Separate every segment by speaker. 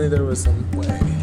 Speaker 1: only there was some way.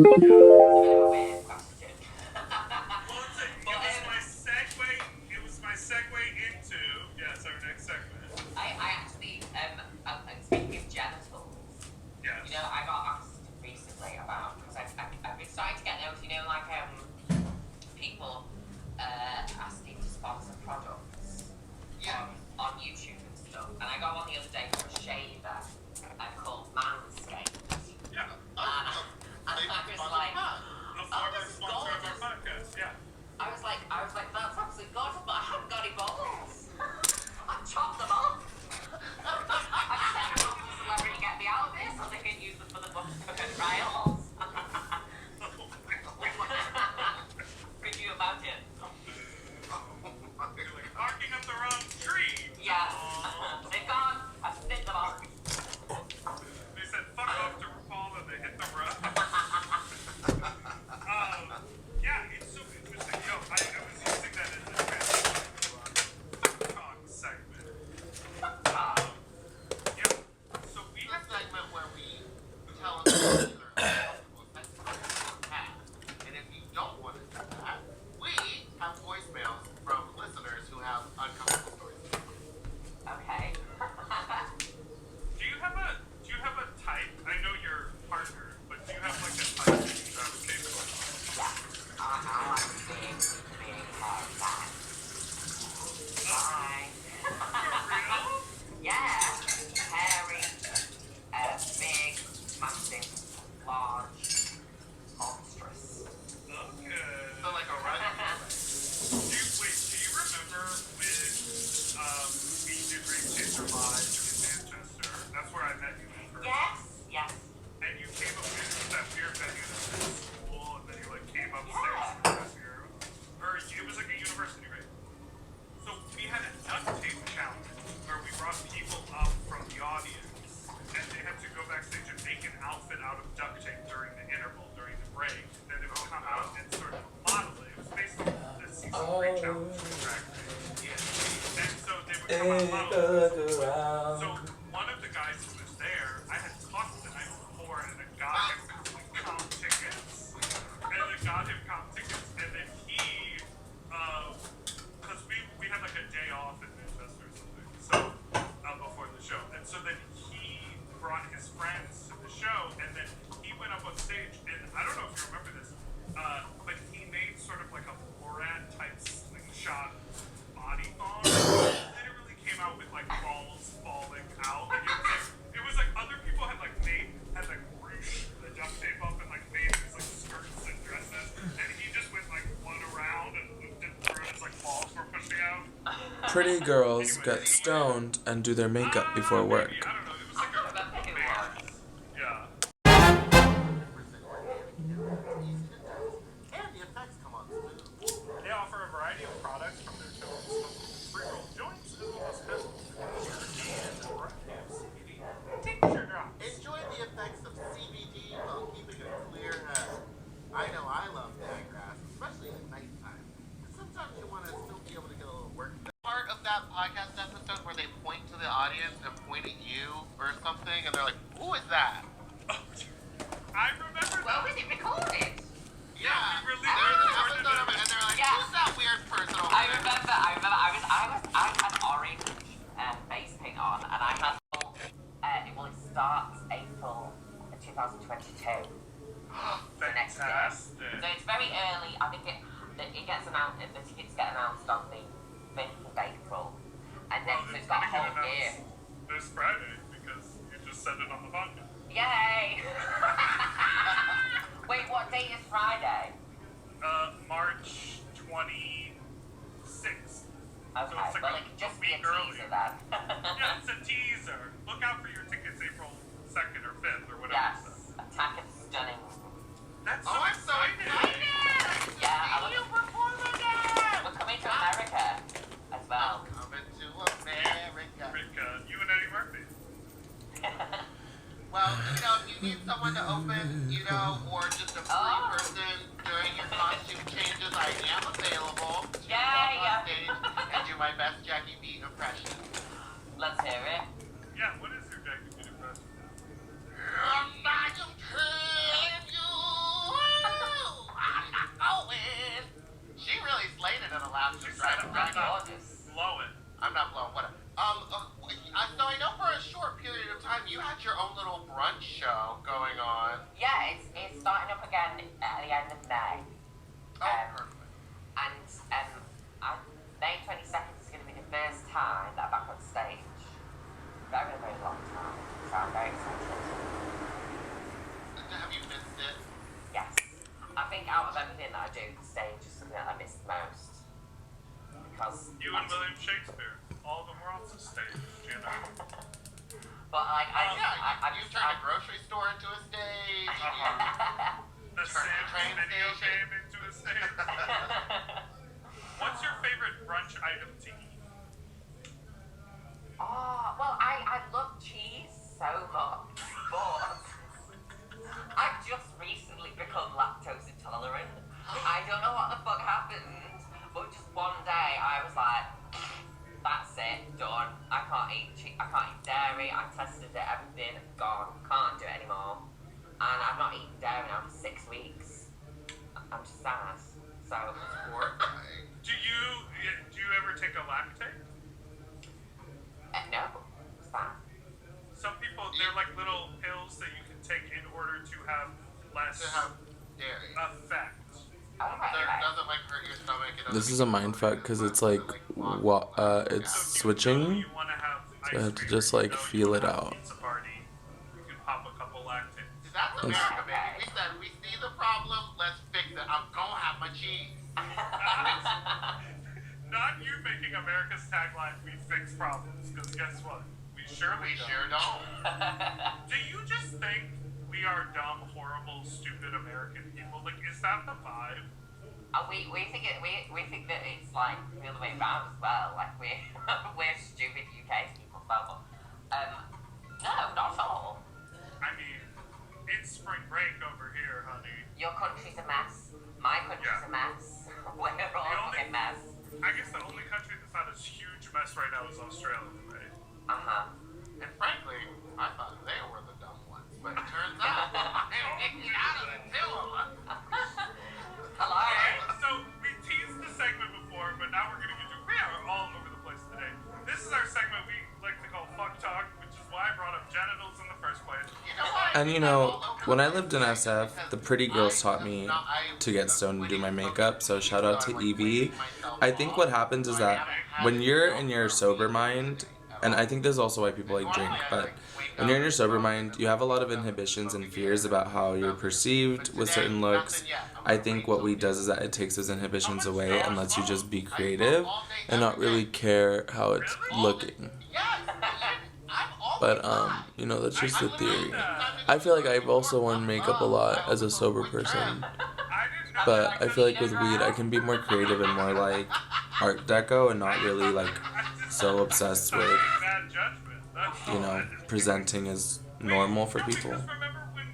Speaker 1: a weird question.
Speaker 2: Well, it was my segue into, yes, our next segment.
Speaker 1: I actually, speaking of genitals,
Speaker 2: Yes.
Speaker 1: you know, I got asked recently about, because I've been starting to get those, you know, like, people, asking to sponsor products on YouTube and stuff. And I got one the other day for a shaver called Manscaped.
Speaker 2: Yeah.
Speaker 1: And I was like,
Speaker 2: A former sponsor of our podcast, yeah.
Speaker 1: I was like, that's absolutely gorgeous, but I haven't got any balls. I chopped them off. I sent them off to Celebrity Get Me Out of this so they can use them for the book trials. Could you imagine?
Speaker 2: You're like barking up the wrong tree.
Speaker 1: Yes. They're gone. I spit them off.
Speaker 2: They said fuck off to RuPaul and they hit the road. Yeah, it's so interesting. Yo, I was using that as a transition talk segment. Yeah. So we have
Speaker 3: segment where we tell a story and if you don't want to do that, we have voicemails from listeners who have uncomfortable stories.
Speaker 1: Okay.
Speaker 2: Do you have a type? I know your partner, but do you have like a type that you advocate for?
Speaker 1: Yeah. I like being hairy man. Bye.
Speaker 2: Real?
Speaker 1: Yeah. Hairy, big, massive, large, monstrous.
Speaker 2: Okay.
Speaker 3: So like a running
Speaker 2: Do you remember when we did Rape Chaser Live in Manchester? That's where I met you in person.
Speaker 1: Yes.
Speaker 2: And you came up with that weird venue that's in school, and then you like came upstairs to the zero. Or it was like a university, right? So we had a duct tape challenge where we brought people up from the audience, and they had to go backstage and make an outfit out of duct tape during the interval, during the break. Then they would come out and sort of model it. It was based on the season 3 challenge from Drag Race. Yeah. And so they would come out and model it. So one of the guys who was there, I had talked the night before, and I got him comp tickets. And then he, because we had like a day off in Manchester or something, so before the show, and so then he brought his friends to the show, and then he went up on stage, and I don't know if you remember this, but he made sort of like a Borat type slingshot body thong. Literally came out with like balls falling out. Like it was like other people had ruched the duct tape up and like made these like skirts and dresses, and he just went like one around and looped it through, and his like balls were pushing out.
Speaker 4: Pretty girls get stoned and do their makeup before work.
Speaker 2: Maybe, I don't know. It was like a band. Yeah.
Speaker 3: and the effects come on smooth.
Speaker 2: They offer a variety of products from their joints, pre-roll joints, as well as pistons, and a variety of CBD tincture drops.
Speaker 3: Enjoy the effects of CBD while keeping a clear head. I know I love Niagara, especially at nighttime. But sometimes you want to still be able to get a little work done. Part of that podcast episode where they point to the audience and point at you or something, and they're like, "Who is that?"
Speaker 2: I remember
Speaker 1: Well,
Speaker 2: that.
Speaker 1: was it recorded?
Speaker 3: Yeah,
Speaker 2: we really
Speaker 3: there's an
Speaker 2: recorded
Speaker 3: episode of it, and they're like,
Speaker 1: Yeah.
Speaker 3: "Who's that weird person over
Speaker 1: I
Speaker 3: there?"
Speaker 1: remember. I had orange face paint on, and I had. It starts April 2022. Next year.
Speaker 2: Fantastic.
Speaker 1: So it's very early. I think it gets announced. The tickets get announced on the 5th of April, and then so it's got a whole year.
Speaker 2: This Friday because you just said it on the podcast.
Speaker 1: Yay! Wait, what date is Friday?
Speaker 2: March 26th.
Speaker 1: Okay,
Speaker 2: So it's like
Speaker 1: well,
Speaker 2: a
Speaker 1: it could just be a
Speaker 2: week early.
Speaker 1: teaser then.
Speaker 2: Yeah, it's a teaser. Look out for your tickets April 2nd or 5th or whatever
Speaker 1: Yes,
Speaker 2: it says.
Speaker 1: Attack and Stunning.
Speaker 2: That's so
Speaker 3: Oh, I'm so
Speaker 2: exciting.
Speaker 1: Yeah,
Speaker 3: You perform again!
Speaker 1: we're coming to America as well.
Speaker 3: Coming to America.
Speaker 2: Rick, you and Eddie Murphy.
Speaker 3: Well, if you need someone to open, or just a free person during your costume changes, I am available to walk on stage and do my best Jackie B impression.
Speaker 1: Let's hear it.
Speaker 2: Yeah, what is your Jackie Beat impression?
Speaker 3: I'm telling you. time. You had your own little brunch show going on.
Speaker 1: Yeah, it's starting up again at the end of May.
Speaker 3: Perfect.
Speaker 1: And May 22nd is going to be the first time that I'm back on stage. Very, very long time. So I'm very excited.
Speaker 3: Have you missed it?
Speaker 1: Yes. I think out of everything that I do, stage is something that I miss the most. Because
Speaker 2: You and William Shakespeare, all of them were off the stage, you know.
Speaker 1: But
Speaker 3: You turned a grocery store into a stage.
Speaker 2: The Sims
Speaker 3: train
Speaker 2: video
Speaker 3: station.
Speaker 2: game into a stage. What's your favorite brunch item to eat?
Speaker 1: Oh, well, I love cheese so much, but I've just recently become lactose intolerant. I don't know what the fuck happened, but just one day I was like, that's it, done. I can't eat dairy. I tested it, everything, gone. Can't do it anymore. And I've not eaten dairy now for 6 weeks. I'm just sad. So.
Speaker 2: Do you ever take a lactate?
Speaker 1: No. What's that?
Speaker 2: Some people, they're like little pills that you can take in order to have less
Speaker 3: dairy
Speaker 2: effect.
Speaker 3: doesn't like hurt your stomach.
Speaker 4: This is a mindfuck because it's like, it's switching. So I have to just like feel it out.
Speaker 2: Pizza party, you can pop a couple lactates.
Speaker 3: That's America, baby. We said we see the problem, let's fix it. I'm gonna have my cheese.
Speaker 2: Not you making America's tagline, we fix problems, because guess what? We sure don't. Do you just think we are dumb, horrible, stupid American people? Like, is that the vibe?
Speaker 1: We think that it's like the other way around as well. Like we're stupid UK people, but no, not at all.
Speaker 2: I mean, it's spring break over here, honey.
Speaker 1: Your country's a mess. My country's a mess. We're all a mess.
Speaker 2: I guess the only country that's not a huge mess right now is Australia, right?
Speaker 3: And frankly, I thought they were the dumb ones, but it turns out I'm getting out of the two of them.
Speaker 1: Hello.
Speaker 2: Okay, so we teased the segment before, but now we're gonna get to. We are all over the place today. This is our segment we like to call Fuck Talk, which is why I brought up genitals in the first place.
Speaker 4: And you know, when I lived in SF, the pretty girls taught me to get stoned and do my makeup, so shout out to Evie. I think what happens is that when you're in your sober mind, and I think this is also why people like drink, but when you're in your sober mind, you have a lot of inhibitions and fears about how you're perceived with certain looks. I think what weed does is that it takes those inhibitions away and lets you just be creative and not really care how it's looking. But, you know, that's just a theory. I feel like I've also worn makeup a lot as a sober person. But I feel like with weed, I can be more creative and more like Art Deco and not really like so obsessed with, you know, presenting as normal for people.
Speaker 2: Remember when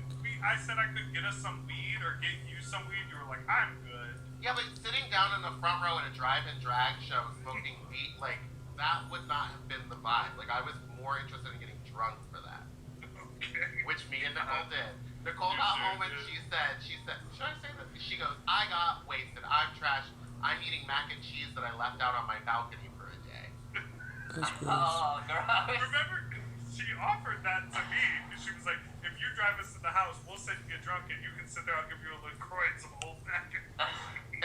Speaker 2: I said I could get us some weed or get you some weed? You were like, I'm good.
Speaker 3: Yeah, but sitting down in the front row at a drive-in drag show smoking weed, like, that would not have been the vibe. Like, I was more interested in getting drunk for that.
Speaker 2: Okay.
Speaker 3: Which me and Nicole did. Nicole got home and she said, should I say this? She goes, I got wasted. I'm trash. I'm eating mac and cheese that I left out on my balcony for a day.
Speaker 4: That's gross.
Speaker 1: Oh, gross.
Speaker 2: Remember, she offered that to me. She was like, if you drive us to the house, we'll sit and get drunk and you can sit there, I'll give you a LaCroix and some old mac and cheese.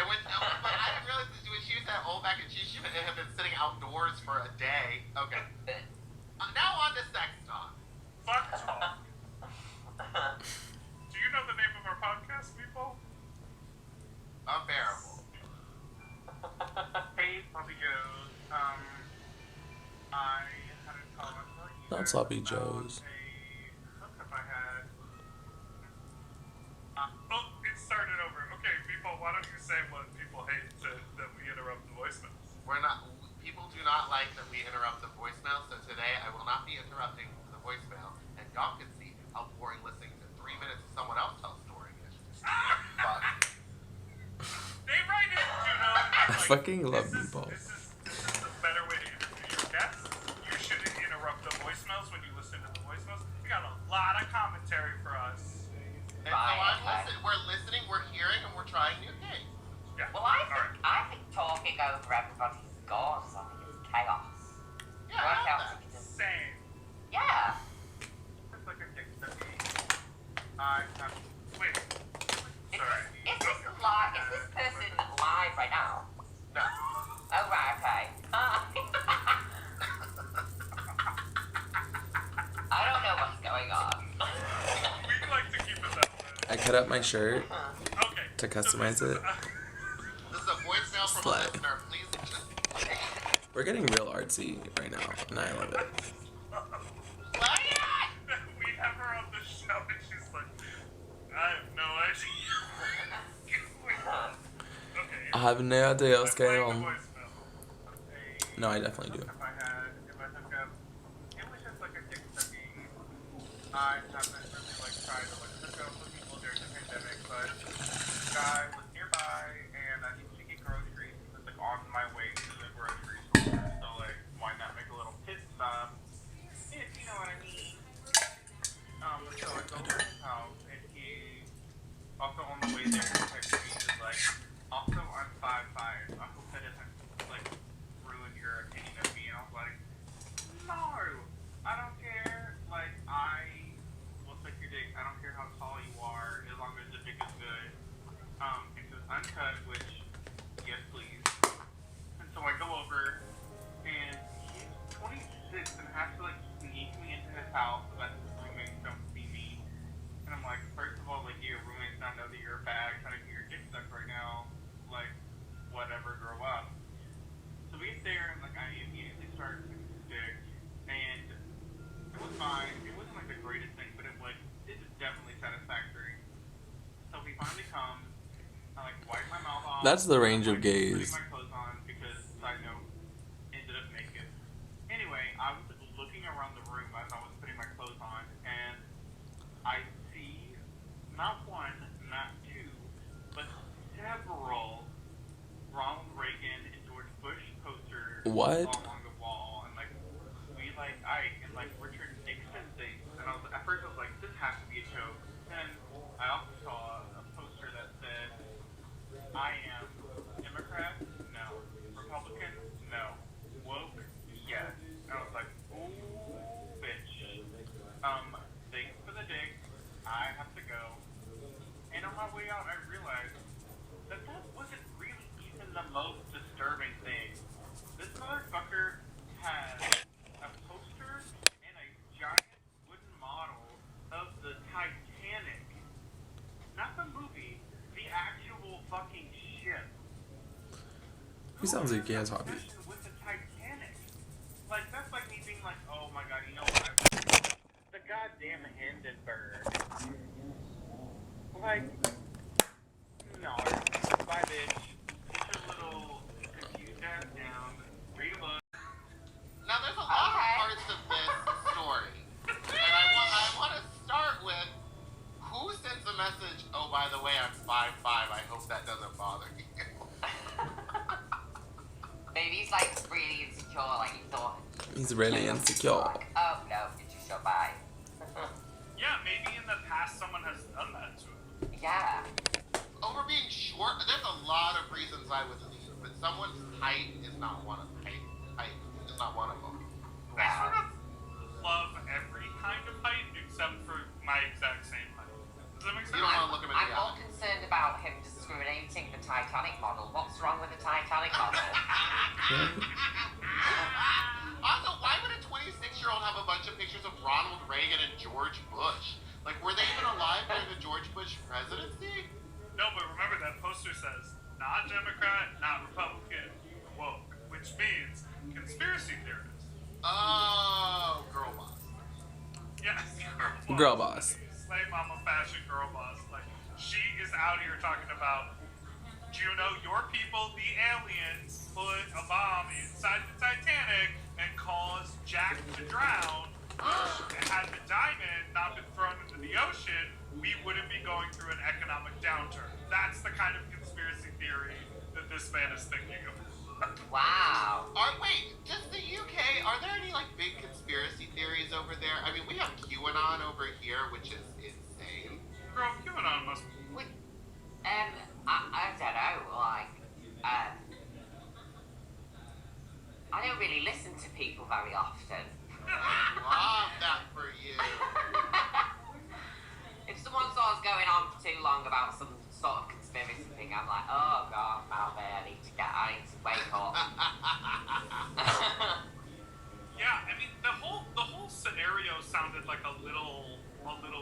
Speaker 3: But I didn't realize that when she was at old mac and cheese, she had been sitting outdoors for a day. Okay. Now on to sex talk.
Speaker 2: Fuck talk. Do you know the name of our podcast, people?
Speaker 3: Unbearable.
Speaker 2: Hey, Bobby Joes. I had a comment for you.
Speaker 4: Not sloppy joes.
Speaker 2: What have I had? It started over. Okay, people, why don't you say what people hate that we interrupt the voicemails?
Speaker 3: People do not like that we interrupt the voicemail, so today I will not be interrupting the voicemail, and y'all can see how boring listening to 3 minutes of someone else tell a story is. But
Speaker 2: They write in,
Speaker 4: I fucking love people.
Speaker 2: This is the better way to interview your guests. You shouldn't interrupt the voicemails when you listen to the voicemails. We got a lot of commentary for us.
Speaker 3: and so we're listening, we're hearing, and we're trying new things.
Speaker 2: Yeah.
Speaker 1: Well, I think talking over everybody's goals, I think it's chaos.
Speaker 3: Yeah, I love that.
Speaker 2: Same.
Speaker 1: Yeah.
Speaker 2: I have. Wait. Sorry.
Speaker 1: Is this live? Is this person live right now?
Speaker 3: No.
Speaker 1: Oh, right, okay. I don't know what's going on.
Speaker 2: We like to keep it that way.
Speaker 4: I cut up my shirt
Speaker 2: Okay.
Speaker 4: to customize it.
Speaker 3: This is a voicemail from
Speaker 4: Slay.
Speaker 3: a listener. Please just.
Speaker 4: We're getting real artsy right now, and I love it.
Speaker 2: We have her on the show and she's like, I have no idea. Okay.
Speaker 4: I have no idea what's going
Speaker 2: Playing the
Speaker 4: on.
Speaker 2: voicemail.
Speaker 4: No, I definitely do.
Speaker 2: If I hook up, it was just like a dick sucking. I haven't really like tried to like hook up with people during the pandemic, but this guy was nearby and I needed to get groceries. He was like on my way to the grocery store, so like why not make a little pit stop? If you know what I mean. So I go over to his house and he also on the way there he texted me he was like, also I'm 5'5". I hope that doesn't like ruin your opinion of me. And I was like, no, I don't care. Like I will suck your dick. I don't care how tall you are as long as the dick is good. It was uncut, which yes please. And so I go over and he's 26 and has to like sneak me into his house so that his roommates don't see me. And I'm like, first of all, like your roommates not know that you're a bag trying to get your dick sucked right now. Like, whatever, grow up. So we get there and like I immediately start sucking his dick, and it was fine. It wasn't like the greatest thing, but it is definitely satisfactory. So he finally comes. I like wipe my mouth off.
Speaker 4: That's the range of
Speaker 2: Putting
Speaker 4: gays.
Speaker 2: my clothes on because side note, ended up naked. Anyway, I was looking around the room as I was putting my clothes on, and I see not one, not two, but several Ronald Reagan and George Bush posters
Speaker 4: What?
Speaker 2: along the wall, and like we like Ike and like Richard Nixon things. And I was at first I was like, this has to be a joke. Then I also saw a poster that said, I am Democrat, no. Republican, no. Woke, yes. And I was like, ooh, bitch. Thanks for the dick. I have to go. And on my way out, I realized that wasn't really even the most disturbing thing. This motherfucker has a poster and a giant wooden model of the Titanic. Not the movie, the actual fucking ship.
Speaker 4: He sounds like he has hobbies.
Speaker 2: Obsession with the Titanic. Like, that's like me being like, oh my god, you know what? The goddamn Hindenburg. Like, no. Bye, bitch. Get your little confused ass down. Read a book.
Speaker 3: Now there's a lot of parts of this story, and I want to start with who sends a message. Oh, by the way, I'm 5'5". I hope that doesn't bother you.
Speaker 1: Maybe he's like really insecure, like he thought.
Speaker 4: He's really insecure.
Speaker 1: Oh no, did you show by?
Speaker 2: Yeah, maybe in the past someone has done that to him.
Speaker 1: Yeah.
Speaker 3: Over being short, there's a lot of reasons I would leave, but someone's height is not one of them. Height is not one of them.
Speaker 2: I sort of love every kind of height except for my exact same height. Does that make sense?
Speaker 3: You don't want to look him in
Speaker 1: I'm
Speaker 3: the
Speaker 1: more
Speaker 3: eye.
Speaker 1: concerned about him discriminating the Titanic model. What's wrong with the Titanic model?
Speaker 3: Also, why would a 26-year-old have a bunch of pictures of Ronald Reagan and George Bush? Like, were they even alive during the George Bush presidency?
Speaker 2: No, but remember that poster says, not Democrat, not Republican, woke, which means conspiracy theorist.
Speaker 3: Oh, girl boss.
Speaker 2: Yes,
Speaker 4: Girl boss.
Speaker 2: Slay mama fashion girl boss. Like, she is out here talking about, do you know your people, the aliens, put a bomb inside the Titanic and caused Jack to drown? And had the diamond not been thrown into the ocean, we wouldn't be going through an economic downturn. That's the kind of conspiracy theory that this man is thinking of.
Speaker 1: Wow.
Speaker 3: Wait, does the UK, are there any, like, big conspiracy theories over there? I mean, we have QAnon over here, which is insane.
Speaker 2: Girl, QAnon must be.
Speaker 1: Wait, I don't know, like, I don't really listen to people very often.
Speaker 3: Love that for you.
Speaker 1: If someone's about some sort of conspiracy thing, I'm like, oh god, Malvey, I need to wake up.
Speaker 2: Yeah, I mean the whole scenario sounded like a little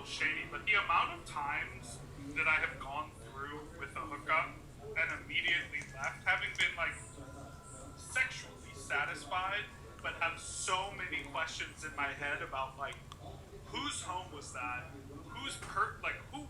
Speaker 2: shady, but the amount of times that I have gone through with a hookup and immediately left, having been like sexually satisfied, but have so many questions in my head about like whose home was that? Who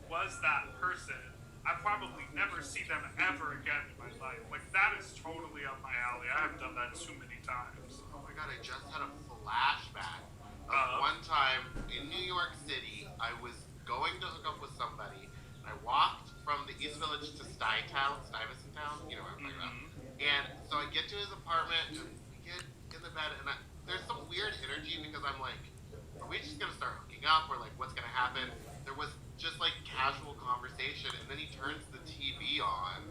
Speaker 2: was that person? I probably never see them ever again in my life. Like that is totally up my alley. I have done that too many times.
Speaker 3: Oh my god, I just had a flashback of one time in New York City. I was going to hook up with somebody. I walked from the East Village to Stuyvesant Town, you know what I'm talking about. And so I get to his apartment and we get in the bed and there's some weird energy because I'm like, are we just gonna start hooking up or like what's gonna happen? There was just like casual conversation and then he turns the TV on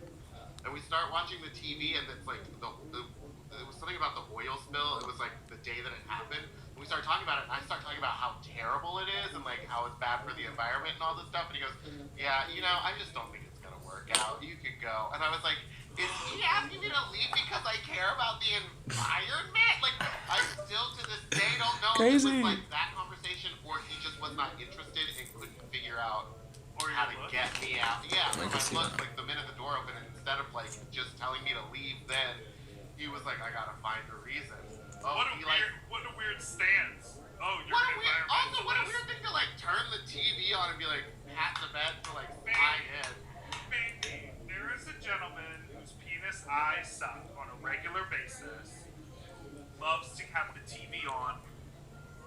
Speaker 3: and we start watching the TV and it's like it was something about the oil spill. It was like the day that it happened. And we started talking about it and I start talking about how terrible it is and like how it's bad for the environment and all this stuff. And he goes, yeah, you know, I just don't think it's gonna work out. You could go. And I was like, is he asking me to leave because I care about the environment? Like, I still to this day don't know if it was like that conversation or he just was not interested and couldn't figure out how to get me out. Yeah, so I looked like the minute the door opened and instead of like just telling me to leave then, he was like, I gotta find a reason. Oh,
Speaker 2: what a weird stance. Oh, you're
Speaker 3: what a weird thing to like turn the TV on and be like, pat the bed for like 5 minutes.
Speaker 2: Maybe there is a gentleman whose penis I suck on a regular basis, loves to have the TV on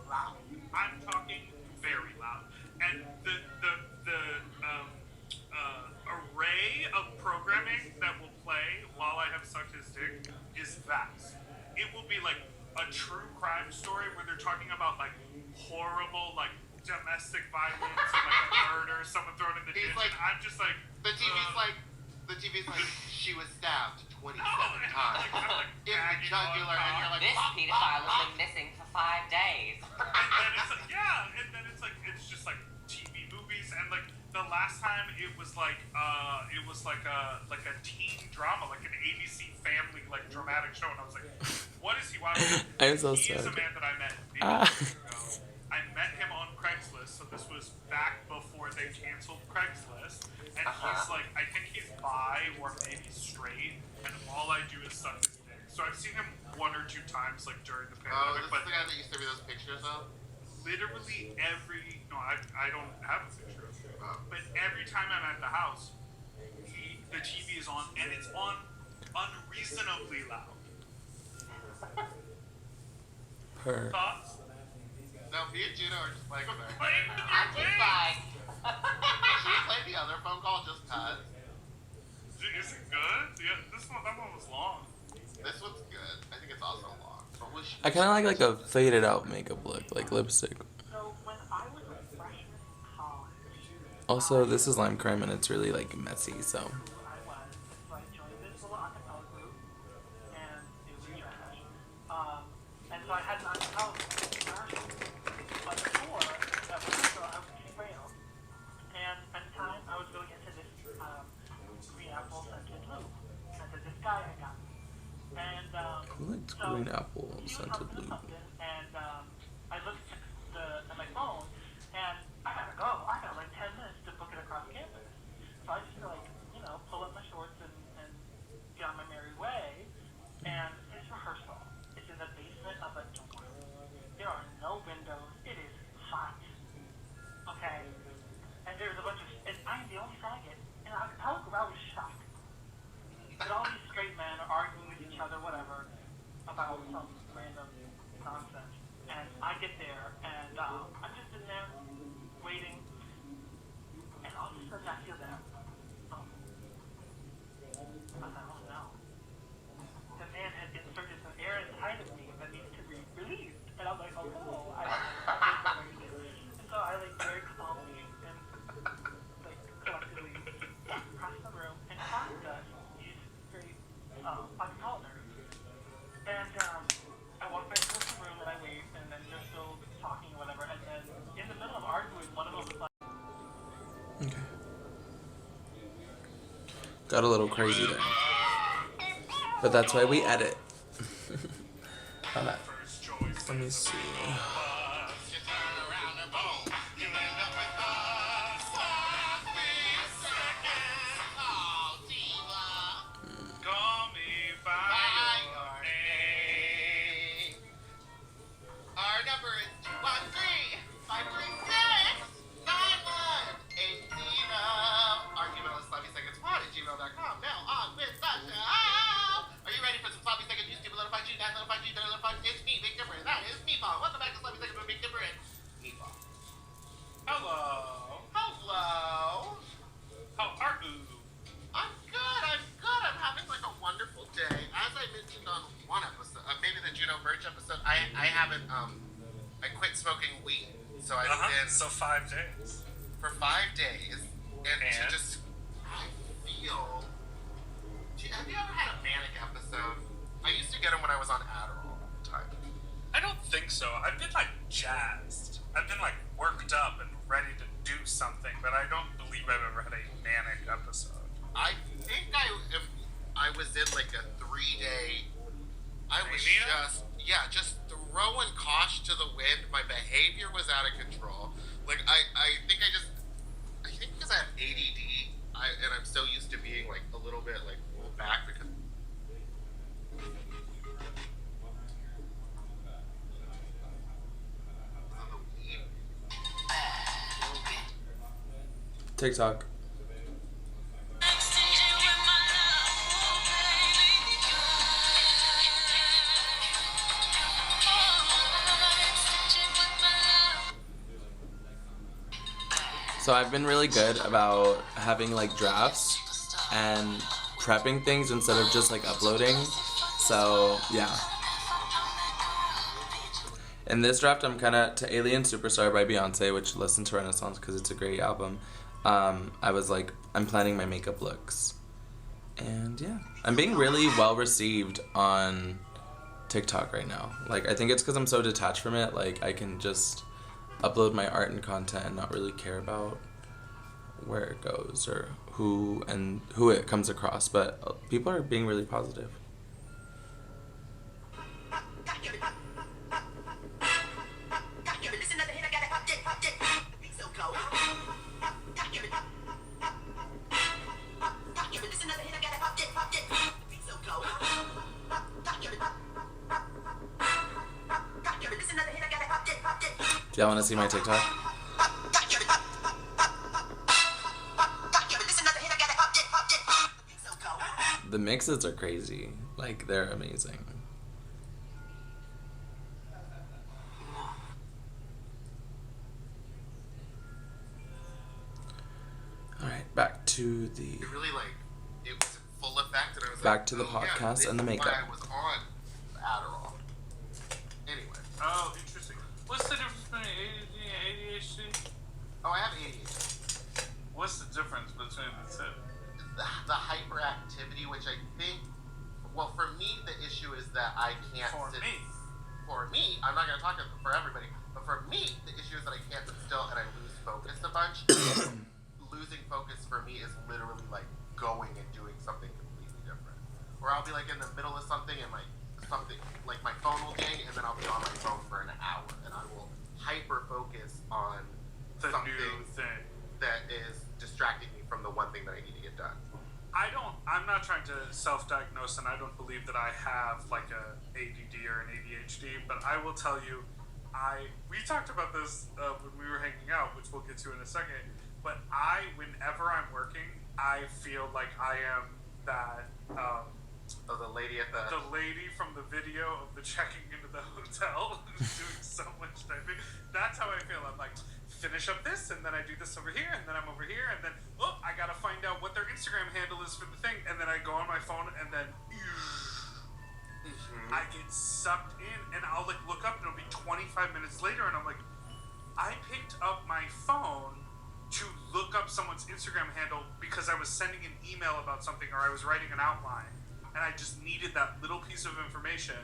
Speaker 2: loud. I'm talking very loud. And the array of programming that will play while I have sucked his dick is vast. It will be like a true crime story where they're talking about like horrible like domestic violence and like murder, someone thrown in the ditch.
Speaker 3: Like,
Speaker 2: and I'm just like
Speaker 3: the TV's like she was stabbed 27 times in the jugular, and you're like,
Speaker 1: this pedophile has been missing for 5 days.
Speaker 2: and then it's like, yeah, and then it's like it's just like TV movies, and like the last time it was like a teen drama, like an ABC Family like dramatic show, and I was like, what is he watching?
Speaker 4: I'm so
Speaker 2: He is a
Speaker 4: sad.
Speaker 2: man that I met years ago. I met him on Craigslist, so this was back before they canceled Craigslist. And he's like, I think he's bi or maybe straight, and all I do is suck his dick. So I've seen him 1 or 2 times, like during the pandemic.
Speaker 3: this is the guy that you sent me those pictures of?
Speaker 2: Literally I don't have a picture of him. But every time I'm at the house, the TV is on, and it's on unreasonably loud. Thoughts?
Speaker 3: No, me and Juno are just like,
Speaker 2: Playing with
Speaker 1: I'm
Speaker 2: your
Speaker 1: just
Speaker 2: dick.
Speaker 1: like,
Speaker 3: should we play the other phone call just cause?
Speaker 2: Is it good? Yeah, that one was long.
Speaker 3: This one's good. I think it's also long. So
Speaker 4: I kind of like a faded out makeup look, like lipstick.
Speaker 5: So when I was a freshman in college,
Speaker 4: Also, this is Lime Crime and it's really like messy, so.
Speaker 5: I joined this little acapella group, and it was trash. And so I had an acapella commercial. But before, I was getting rail. And at the time, I was really into this green apple scented lube. And there's this guy I got. And
Speaker 4: Who likes
Speaker 5: so
Speaker 4: green apple
Speaker 5: he was
Speaker 4: scented
Speaker 5: talking to
Speaker 4: lube?
Speaker 5: something, and I looked at my phone, and I gotta go. I got like 10 minutes to book it across campus. So I just like, pull
Speaker 4: Got a little crazy there. But that's why we edit.
Speaker 2: First choice.
Speaker 4: Let me see.
Speaker 2: Call me by your name.
Speaker 3: Our number is 213-536-9180. Our email is sloppysecondspot@gmail.com. Now on with the show. Are you ready for some sloppy seconds? You stupid little fuck you, that little fuck you, that little fuck you. It's me, Big Dipper, and that is Meatball. Welcome back to Sloppy Seconds with Big Dipper and Meatball.
Speaker 2: Hello.
Speaker 3: Hello.
Speaker 2: How are you?
Speaker 3: I'm good. I'm having like a wonderful day. As I mentioned on one episode, maybe the Juno Birch episode, I haven't I quit smoking weed, so I've been
Speaker 2: So 5 days.
Speaker 3: for 5 days, and to
Speaker 2: And?
Speaker 3: just I feel. Have you ever had a manic episode? I used to get them when I was on Adderall all the time.
Speaker 2: I don't think so. I've been like jazzed. I've been like worked up and ready to do something, but I don't believe I've ever had a manic episode.
Speaker 3: I think I was in like a 3-day. I was
Speaker 2: Mania?
Speaker 3: just throwing caution to the wind. My behavior was out of control. Like I think because I have ADD, and I'm so used to being like a little bit like pulled back because. of the weed.
Speaker 4: TikTok. So I've been really good about having like drafts and prepping things instead of just like uploading. So yeah. In this draft, I'm kind of to Alien Superstar by Beyonce, which listen to Renaissance because it's a great album. I was like, I'm planning my makeup looks. And yeah, I'm being really well received on TikTok right now. Like, I think it's because I'm so detached from it. Like, I can just upload my art and content and not really care about where it goes or who it comes across. But people are being really positive. Do y'all want to see my TikTok? The mixes are crazy. Like, they're amazing. Alright, back to the...
Speaker 3: It really it was in full effect, and I was
Speaker 4: Back to the podcast
Speaker 3: this
Speaker 4: and the
Speaker 3: is
Speaker 4: makeup.
Speaker 3: why I was on Adderall. Anyway.
Speaker 2: Oh, interesting. What's the difference between ADD and ADHD?
Speaker 3: Oh, I have ADHD.
Speaker 2: What's the difference between the two?
Speaker 3: The hyperactivity, which I think, well, for me, the issue is that I can't
Speaker 2: For
Speaker 3: sit.
Speaker 2: me.
Speaker 3: For me, I'm not going to talk for everybody, but for me, the issue is that I can't sit still and I lose focus a bunch. Losing focus for me is literally like going and doing something completely different. Or I'll be like in the middle of something and like my phone will ding, and then I'll be on my phone for an hour, and I will hyper focus on
Speaker 2: The
Speaker 3: something
Speaker 2: new thing.
Speaker 3: that is distracting me from the one thing that I need to get done.
Speaker 2: I'm not trying to self-diagnose, and I don't believe that I have like a ADD or an ADHD, but I will tell you, we talked about this when we were hanging out, which we'll get to in a second, but whenever I'm working, I feel like I am that,
Speaker 3: The lady
Speaker 2: from the video of the checking into the hotel who's doing so much typing. That's how I feel. I'm like, finish up this, and then I do this over here, and then I'm over here, and then, I gotta find out what their Instagram handle is for the thing, and then I go on my phone, and then I get sucked in, and I'll like look up, and it'll be 25 minutes later, and I'm like, I picked up my phone to look up someone's Instagram handle because I was sending an email about something, or I was writing an outline, and I just needed that little piece of information,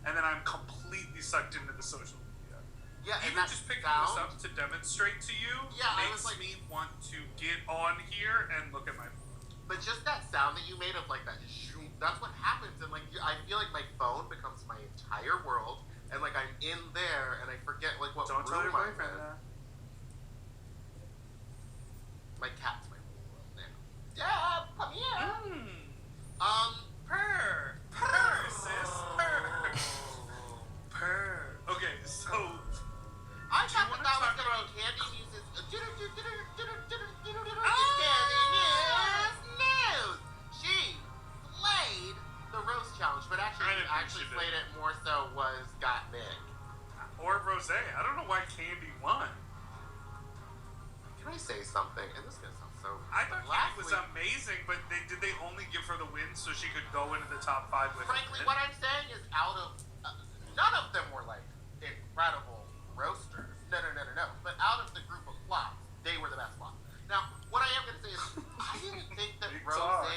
Speaker 2: and then I'm completely sucked into the social media.
Speaker 3: Yeah, and
Speaker 2: Even
Speaker 3: that
Speaker 2: just picking
Speaker 3: sound,
Speaker 2: this up to demonstrate to you
Speaker 3: Yeah, I
Speaker 2: makes
Speaker 3: was like-
Speaker 2: me want to get on here and look at my phone.
Speaker 3: But just that sound that you made of like that, shoom, that's what happens. And like, I feel like my phone becomes my entire world, and like I'm in there, and I forget like what
Speaker 2: Don't tell your
Speaker 3: room I'm
Speaker 2: boyfriend
Speaker 3: in.
Speaker 2: that.
Speaker 3: My cat's my world now. Dad, come here.
Speaker 2: Purr. Purr, sis. Purr. Purr. Okay, so.
Speaker 3: I
Speaker 2: Do you
Speaker 3: thought
Speaker 2: wanna
Speaker 3: that was
Speaker 2: talk
Speaker 3: gonna
Speaker 2: about-
Speaker 3: be Candy Muse's. Candy
Speaker 2: Ah!
Speaker 3: Muse news. She slayed the roast challenge, but
Speaker 2: I
Speaker 3: actually,
Speaker 2: didn't think she did.
Speaker 3: slayed it more so was Got Nick.
Speaker 2: Or Rosé. I don't know why Candy won.
Speaker 3: Can I say something? And this is gonna sound so.
Speaker 2: I thought
Speaker 3: Last
Speaker 2: Candy was
Speaker 3: week-
Speaker 2: amazing, but did they only give her the win so she could go into the top 5 with
Speaker 3: Frankly,
Speaker 2: it?
Speaker 3: what I'm saying is, out of none of them were like incredible roasters. No. But out of the group of flops, they were the best flop. Now, what I am gonna say is, I didn't think that
Speaker 2: Big talk.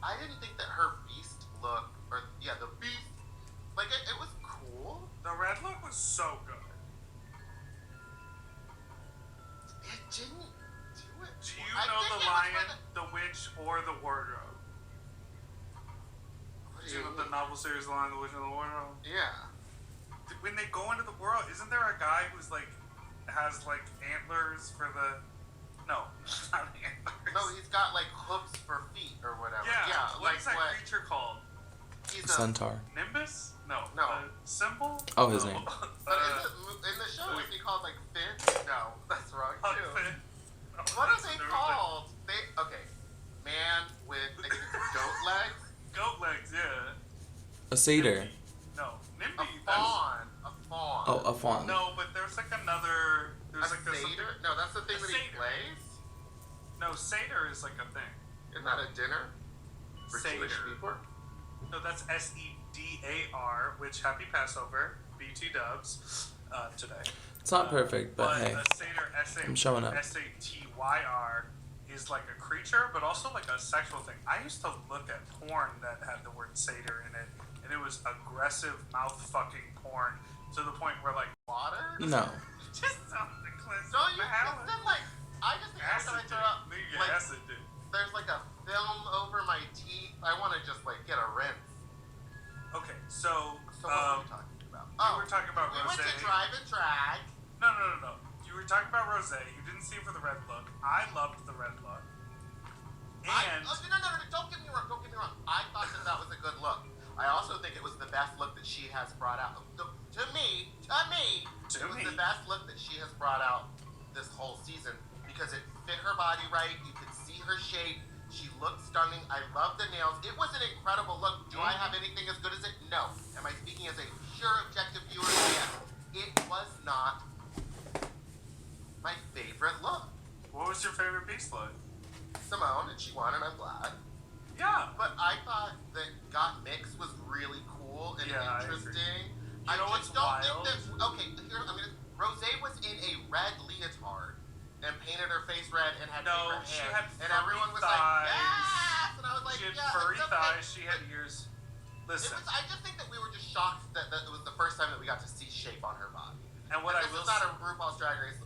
Speaker 3: I didn't think that her beast look, or yeah, the beast, like it was cool.
Speaker 2: The red look was so good.
Speaker 3: It didn't do it.
Speaker 2: Do you
Speaker 3: I
Speaker 2: know
Speaker 3: think
Speaker 2: the
Speaker 3: it was
Speaker 2: lion,
Speaker 3: for
Speaker 2: the witch, or the wardrobe?
Speaker 3: What
Speaker 2: Do
Speaker 3: do
Speaker 2: you
Speaker 3: you
Speaker 2: know the
Speaker 3: mean?
Speaker 2: novel series, The Lion, the Witch, and the Wardrobe?
Speaker 3: Yeah.
Speaker 2: When they go into the world, isn't there a guy who's like has like antlers for the? No, not antlers.
Speaker 3: No, he's got like hooves for feet or whatever.
Speaker 2: Yeah. What
Speaker 3: like
Speaker 2: is that
Speaker 3: what?
Speaker 2: creature called?
Speaker 3: He's a.
Speaker 4: Centaur.
Speaker 2: Nimbus? No.
Speaker 3: No.
Speaker 2: Symbol?
Speaker 4: Oh, his
Speaker 2: No.
Speaker 4: name.
Speaker 3: But in the show, is he called like Finn? No, that's wrong
Speaker 2: Huck
Speaker 3: too.
Speaker 2: Finn. No,
Speaker 3: What are
Speaker 2: that's
Speaker 3: they
Speaker 2: never
Speaker 3: called? Okay, man with I think it's goat legs,
Speaker 2: been- Goat legs, yeah.
Speaker 4: A satyr.
Speaker 2: No,
Speaker 3: a
Speaker 2: Nimby.
Speaker 3: fawn, a fawn.
Speaker 4: Oh, a fawn.
Speaker 2: No, but there's like another.
Speaker 3: a
Speaker 2: There's like this.
Speaker 3: satyr? No, that's the thing
Speaker 2: A
Speaker 3: that he
Speaker 2: satyr.
Speaker 3: plays.
Speaker 2: No, satyr is like a thing.
Speaker 3: Isn't that a dinner for Jewish
Speaker 2: Satyr.
Speaker 3: people?
Speaker 2: No, that's SEDAR, which happy Passover, BT dubs, today.
Speaker 4: It's not perfect, but hey.
Speaker 2: a satyr,
Speaker 4: I'm showing up.
Speaker 2: SATYR, is like a creature, but also like a sexual thing. I used to look at porn that had the word satyr in it, and it was aggressive mouth fucking porn to the point where like
Speaker 3: Water?
Speaker 4: No.
Speaker 2: just something to cleanse
Speaker 3: Don't
Speaker 2: the
Speaker 3: you?
Speaker 2: palate.
Speaker 3: It's like I just think every
Speaker 2: Acid
Speaker 3: time I
Speaker 2: dick.
Speaker 3: throw up,
Speaker 2: Maybe
Speaker 3: like
Speaker 2: acid dick.
Speaker 3: there's like a film over my teeth. I want to just like get a rinse.
Speaker 2: Okay, so
Speaker 3: So what were we talking about?
Speaker 2: you were talking about
Speaker 3: we went
Speaker 2: Rosé.
Speaker 3: to Drive and Drag.
Speaker 2: No. You were talking about Rosé. You didn't see it for the red look. I loved the red look. And
Speaker 3: No, don't get me wrong. Don't get me wrong. I thought that was a good look. I also think it was the best look that she has brought out. To me, it was the best look that she has brought out this whole season because it fit her body right. You could see her shape. She looked stunning. I love the nails. It was an incredible look. Do I have anything as good as it? No. Am I speaking as a pure objective viewer? Yes. It was not my favorite look.
Speaker 2: what was your favorite beast look?
Speaker 3: Simone, and she won, and I'm glad.
Speaker 2: Yeah.
Speaker 3: But I thought that Got Mix was really cool and
Speaker 2: Yeah, I agree.
Speaker 3: interesting.
Speaker 2: You know what's
Speaker 3: just don't
Speaker 2: wild?
Speaker 3: think that. Okay, here I'm gonna. Rosé was in a red leotard and painted her face red and had
Speaker 2: No,
Speaker 3: paper
Speaker 2: she
Speaker 3: hair,
Speaker 2: had
Speaker 3: and
Speaker 2: furry
Speaker 3: everyone was
Speaker 2: thighs.
Speaker 3: like, yes, and I was like,
Speaker 2: She had
Speaker 3: yeah,
Speaker 2: furry
Speaker 3: it's okay.
Speaker 2: thighs. She had ears.
Speaker 3: It
Speaker 2: Listen,
Speaker 3: was, I just think that we were just shocked that it was the first time that we got to see shape on her body.
Speaker 2: and what
Speaker 3: And
Speaker 2: I
Speaker 3: this
Speaker 2: will
Speaker 3: is not a RuPaul's Drag Race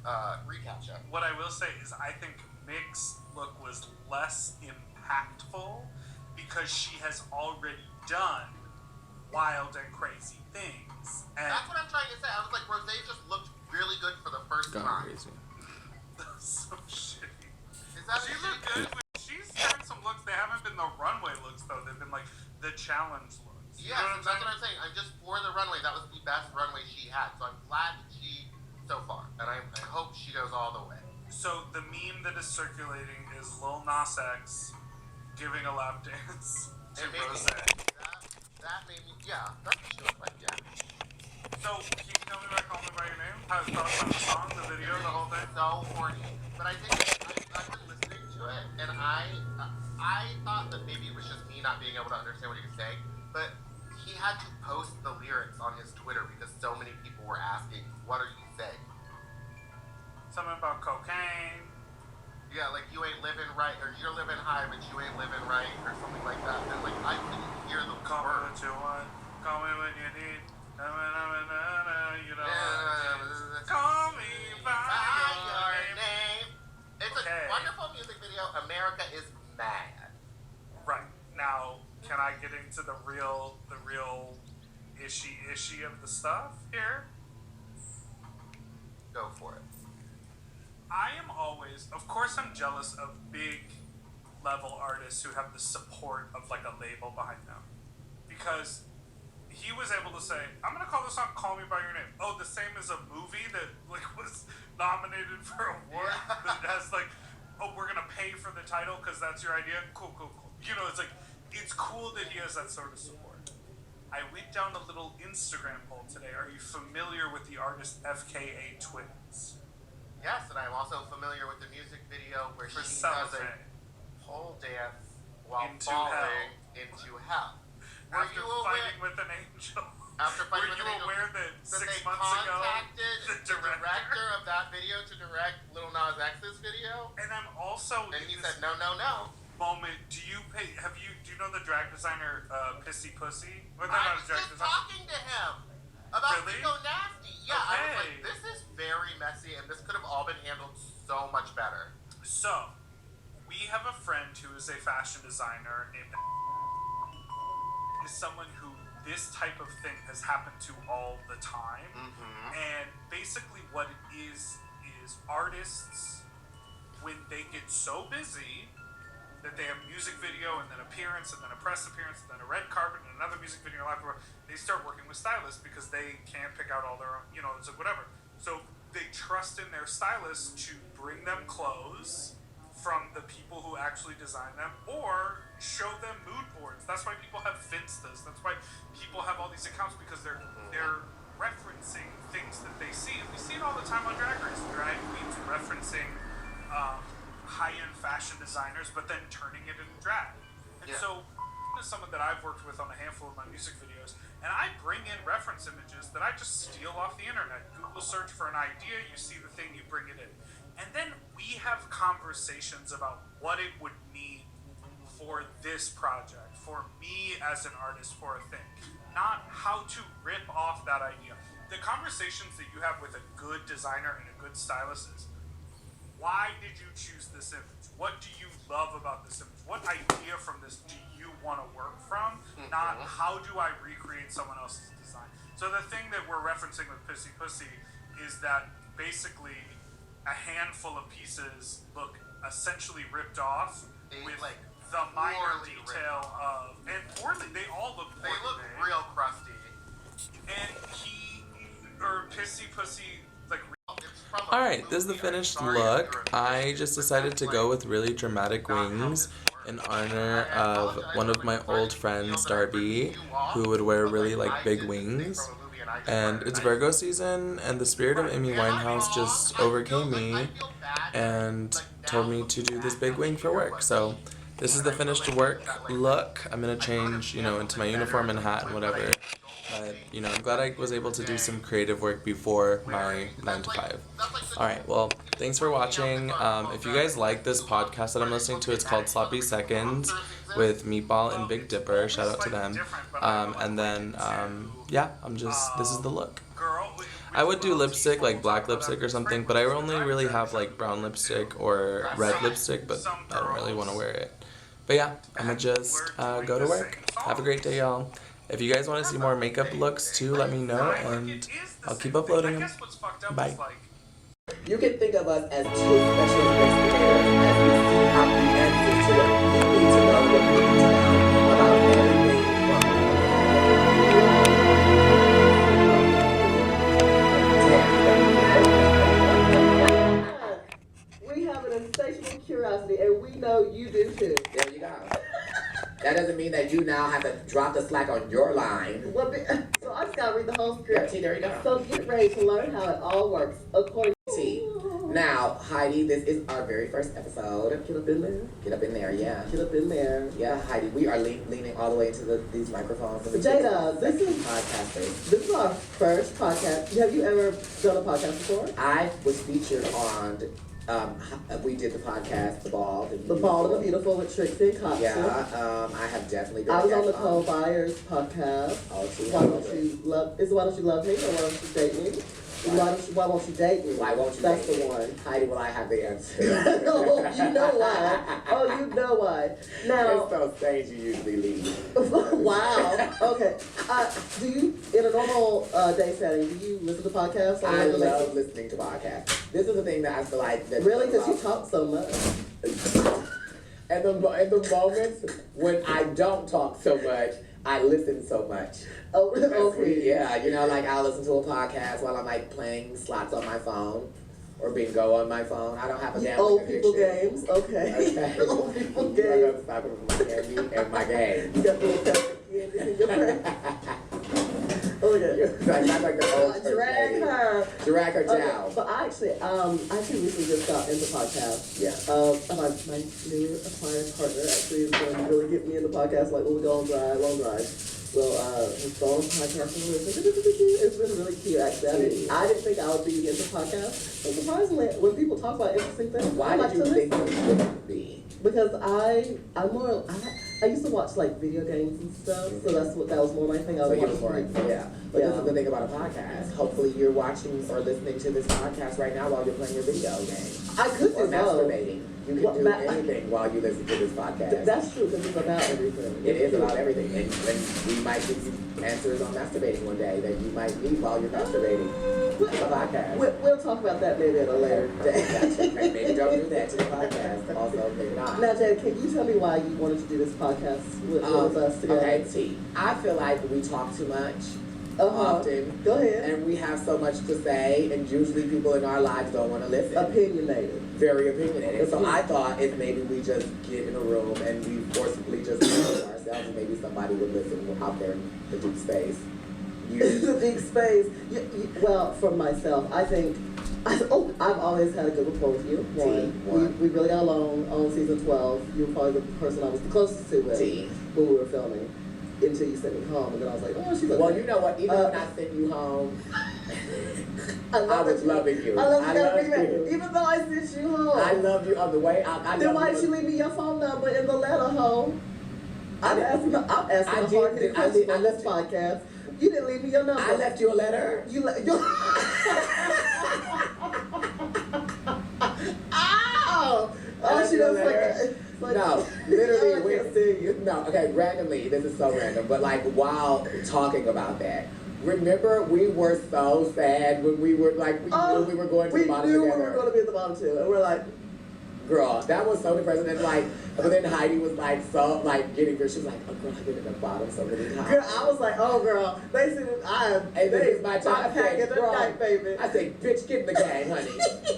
Speaker 3: recap show.
Speaker 2: what I will say is I think Mix's look was less impactful because she has already done wild and crazy things. And
Speaker 3: That's what I'm trying to say. I was like, Rosé just looked really good for the first
Speaker 4: Gone
Speaker 3: time.
Speaker 4: crazy.
Speaker 2: that's so shitty.
Speaker 3: Is that
Speaker 2: She looked good. She's had some looks. They haven't been the runway looks though. They've been like the challenge looks. You
Speaker 3: Yes,
Speaker 2: know
Speaker 3: that's what I'm saying. I'm just for the runway. That was the best runway she had. So I'm glad that she, so far. And I hope she goes all the way.
Speaker 2: So the meme that is circulating is Lil Nas X giving a lap dance to
Speaker 3: It made me,
Speaker 2: Rosé.
Speaker 3: that made me, yeah, that's what she looked like, yeah.
Speaker 2: So can you tell me about Call Me by Your Name? How thoughts on the song, the video, the whole thing?
Speaker 3: So horny. But I think I've been listening to it, and I thought that maybe it was just me not being able to understand what he was saying, but he had to post the lyrics on his Twitter because so many people were asking, what are you saying?
Speaker 2: Something about cocaine.
Speaker 3: Yeah, like you ain't living right, or you're living high, but you ain't living right, or something like that. And like I couldn't hear the
Speaker 2: Call me
Speaker 3: words.
Speaker 2: what you want. Call me when you need. You know. Call me by your name.
Speaker 3: It's
Speaker 2: Okay.
Speaker 3: a wonderful music video. America is mad.
Speaker 2: Now, can I get into the real ishy of the stuff here?
Speaker 3: Go for it.
Speaker 2: I am always, of course, I'm jealous of big level artists who have the support of like a label behind them, because he was able to say, I'm gonna call this song "Call Me by Your Name." Oh, the same as a movie that like was nominated for an award that has like, oh, we're gonna pay for the title because that's your idea. Cool. You know, it's like, it's cool that he has that sort of support. I went down a little Instagram poll today. Are you familiar with the artist FKA Twins?
Speaker 3: Yes, and I'm also familiar with the music video where
Speaker 2: For
Speaker 3: she does a
Speaker 2: Cellophane.
Speaker 3: pole dance while
Speaker 2: Into
Speaker 3: falling into hell. Were
Speaker 2: After
Speaker 3: you aware?
Speaker 2: fighting with an angel.
Speaker 3: After fighting
Speaker 2: Were
Speaker 3: with
Speaker 2: you
Speaker 3: an angel,
Speaker 2: aware that
Speaker 3: that
Speaker 2: 6
Speaker 3: they
Speaker 2: months ago
Speaker 3: contacted
Speaker 2: the
Speaker 3: the director of that video to direct Lil Nas X's video?
Speaker 2: And I'm also
Speaker 3: And
Speaker 2: in
Speaker 3: he
Speaker 2: this
Speaker 3: said, no.
Speaker 2: moment. Do you know the drag designer Pissy Pussy? Or they're
Speaker 3: I
Speaker 2: not a
Speaker 3: was
Speaker 2: drag
Speaker 3: just
Speaker 2: designer.
Speaker 3: talking to him about
Speaker 2: Really?
Speaker 3: Nico Nasty. Yeah, I was like,
Speaker 2: Okay.
Speaker 3: this is very messy, and this could have all been handled so much better.
Speaker 2: So, we have a friend who is a fashion designer named is someone who this type of thing has happened to all the time.
Speaker 3: Mm-hmm.
Speaker 2: And basically what it is artists, when they get so busy that they have music video and then appearance and then a press appearance and then a red carpet and another music video afterward, they start working with stylists because they can't pick out all their own, you know, it's like whatever. So they trust in their stylists to bring them clothes from the people who actually design them, or show them mood boards. That's why people have Finstas. That's why people have all these accounts, because they're referencing things that they see. And we see it all the time on Drag Race. Drag queens referencing high-end fashion designers, but then turning it into drag. And so, as someone that I've worked with on a handful of my music videos, and I bring in reference images that I just steal off the internet. Google search for an idea, you see the thing, you bring it in. And then we have conversations about what it would mean for this project, for me as an artist, for a thing. Not how to rip off that idea. The conversations that you have with a good designer and a good stylist is, why did you choose this image? What do you love about this image? What idea from this do you want to work from? Not how do I recreate someone else's design. So the thing that we're referencing with Pissy Pussy is that basically a handful of pieces look essentially ripped off with
Speaker 3: like
Speaker 2: the minor
Speaker 3: poorly
Speaker 2: detail of, and poorly, they all look poorly.
Speaker 3: They look real crusty.
Speaker 2: And Pissy Pussy, like,
Speaker 4: Alright, this is the finished look. I just decided to go with really dramatic wings in honor of one of my old friends, Darby, who would wear really like big wings. And it's Virgo season, and the spirit of Amy Winehouse just overcame me and told me to do this big wing for work. So this is the finished work look. I'm gonna change, into my uniform and hat and whatever. But, I'm glad I was able to do some creative work before my 9 to 5. Alright, well, thanks for watching. If you guys like this podcast that I'm listening to, it's called Sloppy Seconds with Meatball and Big Dipper. Shout out to them. And then, this is the look. I would do lipstick, like black lipstick or something, but I only really have like brown lipstick or red lipstick, but I don't really want to wear it. But yeah, I'm gonna just go to work. Have a great day, y'all. If you guys want to see more makeup looks too, let me know, and I'll keep uploading them. Bye.
Speaker 6: You can think of us as two special investigators as we see out the answers to what you need to know, what we need to know about everything from we have an insatiable curiosity, and we know you do too. There you go. That doesn't mean that you now have to drop the slack on your line. So I just gotta read the whole script. There you go. So get ready to learn how it all works according to. Now, Heidi, this is our very first episode. Get up in there. Get up in there, yeah. Get up in there. Yeah, Heidi, we are leaning all the way into these microphones. Jada, this is podcasting. This is our first podcast. Have you ever done a podcast before? I was featured on. We did the podcast, The Bald and the Beautiful with Trixie and Cox. Yeah, I have definitely been. I was on Nicole Byers' podcast. Oh, Why Don't You Love Me or Why Don't You Date Me? Why won't you date me?
Speaker 3: Why won't you
Speaker 6: That's
Speaker 3: date
Speaker 6: the
Speaker 3: me?
Speaker 6: one.
Speaker 3: Heidi, will I have the answer?
Speaker 6: Oh, you know why. Oh, you know why. Now,
Speaker 3: It's those things you usually leave.
Speaker 6: wow. Okay. Do you, in a normal day setting, do you listen to podcasts?
Speaker 3: I love listening to podcasts. This is the thing that I feel like that
Speaker 6: Really? Because you talk so much.
Speaker 3: And in the moments when I don't talk so much, I listen so much.
Speaker 6: Oh, okay.
Speaker 3: Yeah, you know, like I'll listen to a podcast while I'm like playing slots on my phone or bingo on my phone. I don't have a damn
Speaker 6: Old people
Speaker 3: addiction.
Speaker 6: games. Okay.
Speaker 3: Okay.
Speaker 6: Old people
Speaker 3: I'm
Speaker 6: games.
Speaker 3: gonna stop it with my candy and my game.
Speaker 6: You got the little pepper candy in your purse. Okay.
Speaker 3: like the old church
Speaker 6: Drag
Speaker 3: lady.
Speaker 6: her.
Speaker 3: Drag her
Speaker 6: Okay,
Speaker 3: down.
Speaker 6: but I actually recently just got into podcasts.
Speaker 3: Yeah.
Speaker 6: My new acquired partner actually is going to really get me into podcasts, like when we go on long drive. We'll just go on podcasts and listen. It's been really cute, actually. I didn't think I would be into podcasts, but surprisingly, when people talk about interesting things,
Speaker 3: Why
Speaker 6: I like
Speaker 3: did you
Speaker 6: to
Speaker 3: think
Speaker 6: listen.
Speaker 3: you wouldn't be?
Speaker 6: Because I used to watch like video games and stuff, so that was more my thing. I
Speaker 3: So
Speaker 6: was
Speaker 3: you were
Speaker 6: watching.
Speaker 3: boring. Yeah. But this
Speaker 6: Yeah.
Speaker 3: is the thing about a podcast. Hopefully you're watching or listening to this podcast right now while you're playing your video game.
Speaker 6: I could
Speaker 3: Or
Speaker 6: do both.
Speaker 3: masturbating. You can
Speaker 6: Well,
Speaker 3: do anything while you listen to this podcast.
Speaker 6: That's true, because it's about everything.
Speaker 3: It is about everything. And we might give you answers on masturbating one day that you might need while you're masturbating. A podcast.
Speaker 6: We'll talk about that maybe at a later day.
Speaker 3: Maybe don't do that to the podcast. Also, maybe not.
Speaker 6: Now, Jade, can you tell me why you wanted to do this podcast with us together?
Speaker 3: Okay, T. I feel like we talk too much. Often.
Speaker 6: Go ahead.
Speaker 3: And we have so much to say, and usually people in our lives don't want to listen.
Speaker 6: Opinionated.
Speaker 3: Very opinionated. So I thought if maybe we just get in a room and we forcibly just talk to ourselves, and maybe somebody would listen out there in the deep space.
Speaker 6: The big space. Well, for myself, I think I've always had a good rapport with you. One. We really got along on season 12. You were probably the person I was the closest to when we were filming. Until you sent me home, and then I was like, oh, she's okay.
Speaker 3: Well, you know what? Even when I sent you home, I was loving you.
Speaker 6: I loved
Speaker 3: you.
Speaker 6: Even though I sent you home.
Speaker 3: I loved you on the way out.
Speaker 6: Then why did you leave me your phone number in the letter home? I'm asking a hard-hitting question on this podcast. You didn't leave me your number.
Speaker 3: I left you a letter.
Speaker 6: You left your... Ow! Oh, she was like,
Speaker 3: no, literally,
Speaker 6: I can't see you.
Speaker 3: No, okay, randomly, this is so random, but like while talking about that, remember we were so sad when we were like, we knew we were going to the bottom together.
Speaker 6: We knew we were going to be at the bottom too, and we're like,
Speaker 3: girl, that was so depressing. And like, but then Heidi was like, so like getting her. She was like, oh girl, I've been at the bottom so many times.
Speaker 6: Girl, I was like, oh girl, basically
Speaker 3: this is my time. I said, girl,
Speaker 6: baby.
Speaker 3: I said, bitch, get in the game, honey.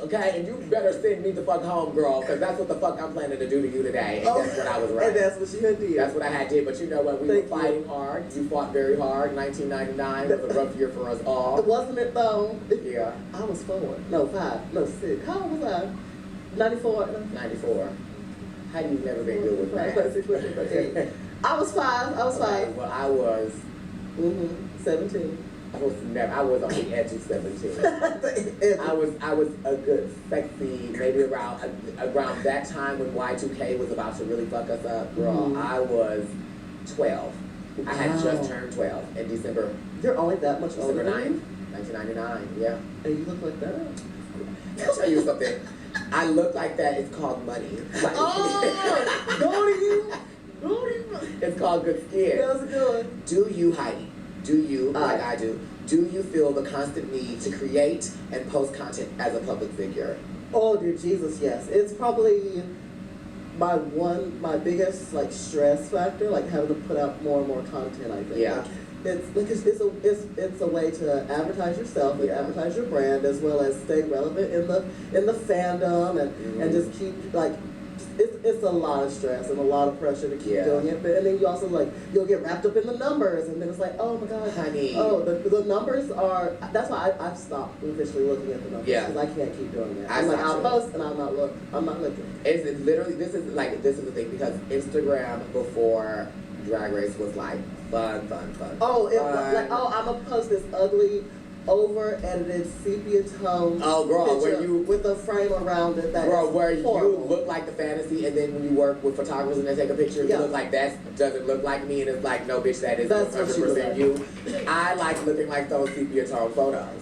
Speaker 3: Okay, and you better send me the fuck home, girl, because that's what the fuck I'm planning to do to you today. And that's what I was right.
Speaker 6: And that's what you had did.
Speaker 3: That's what I had did. But you know what? We were fighting hard. You fought very hard. 1999 was a rough year for us all.
Speaker 6: Wasn't it though?
Speaker 3: Yeah.
Speaker 6: I was 4. No, 5. No, 6. How old was I? 94.
Speaker 3: 94. How do you never been good with math?
Speaker 6: I was 5.
Speaker 3: Okay, well, I was
Speaker 6: 17.
Speaker 3: I was on the edge of 17. I was a good sexy, maybe around that time when Y2K was about to really fuck us up, girl. I was 12. I had just turned 12 in December.
Speaker 6: You're only that much older
Speaker 3: December
Speaker 6: than
Speaker 3: 9th, 1999, yeah.
Speaker 6: And you look like that.
Speaker 3: I'll tell you something. I look like that. It's called money.
Speaker 6: Oh, go to you.
Speaker 3: It's called good skin.
Speaker 6: That was a good one.
Speaker 3: Do you, Heidi? Do you, like I do you feel the constant need to create and post content as a public figure?
Speaker 6: Oh, dear Jesus, yes. It's probably my biggest like stress factor, like having to put out more and more content. I think.
Speaker 3: Yeah.
Speaker 6: Like, it's a way to advertise yourself and advertise your brand, as well as stay relevant in the fandom and just keep like. It's a lot of stress and a lot of pressure to keep doing it, and then you also you'll get wrapped up in the numbers, and then it's like, oh my god,
Speaker 3: honey.
Speaker 6: Oh, the numbers are. That's why I've stopped officially looking at the numbers because I can't keep doing that. I'll post and I'm not looking.
Speaker 3: It's literally this is the thing, because Instagram before Drag Race was like fun.
Speaker 6: Oh, it was like, oh, I'm gonna post this ugly over edited sepia tone.
Speaker 3: Oh, girl, where you
Speaker 6: with a frame around it. That
Speaker 3: girl,
Speaker 6: is
Speaker 3: where
Speaker 6: horrible.
Speaker 3: you look like the fantasy, and then when you work with photographers and they take a picture, you look like that doesn't look like me, and it's like, no, bitch, that is 100% you. I like looking like those sepia tone photos.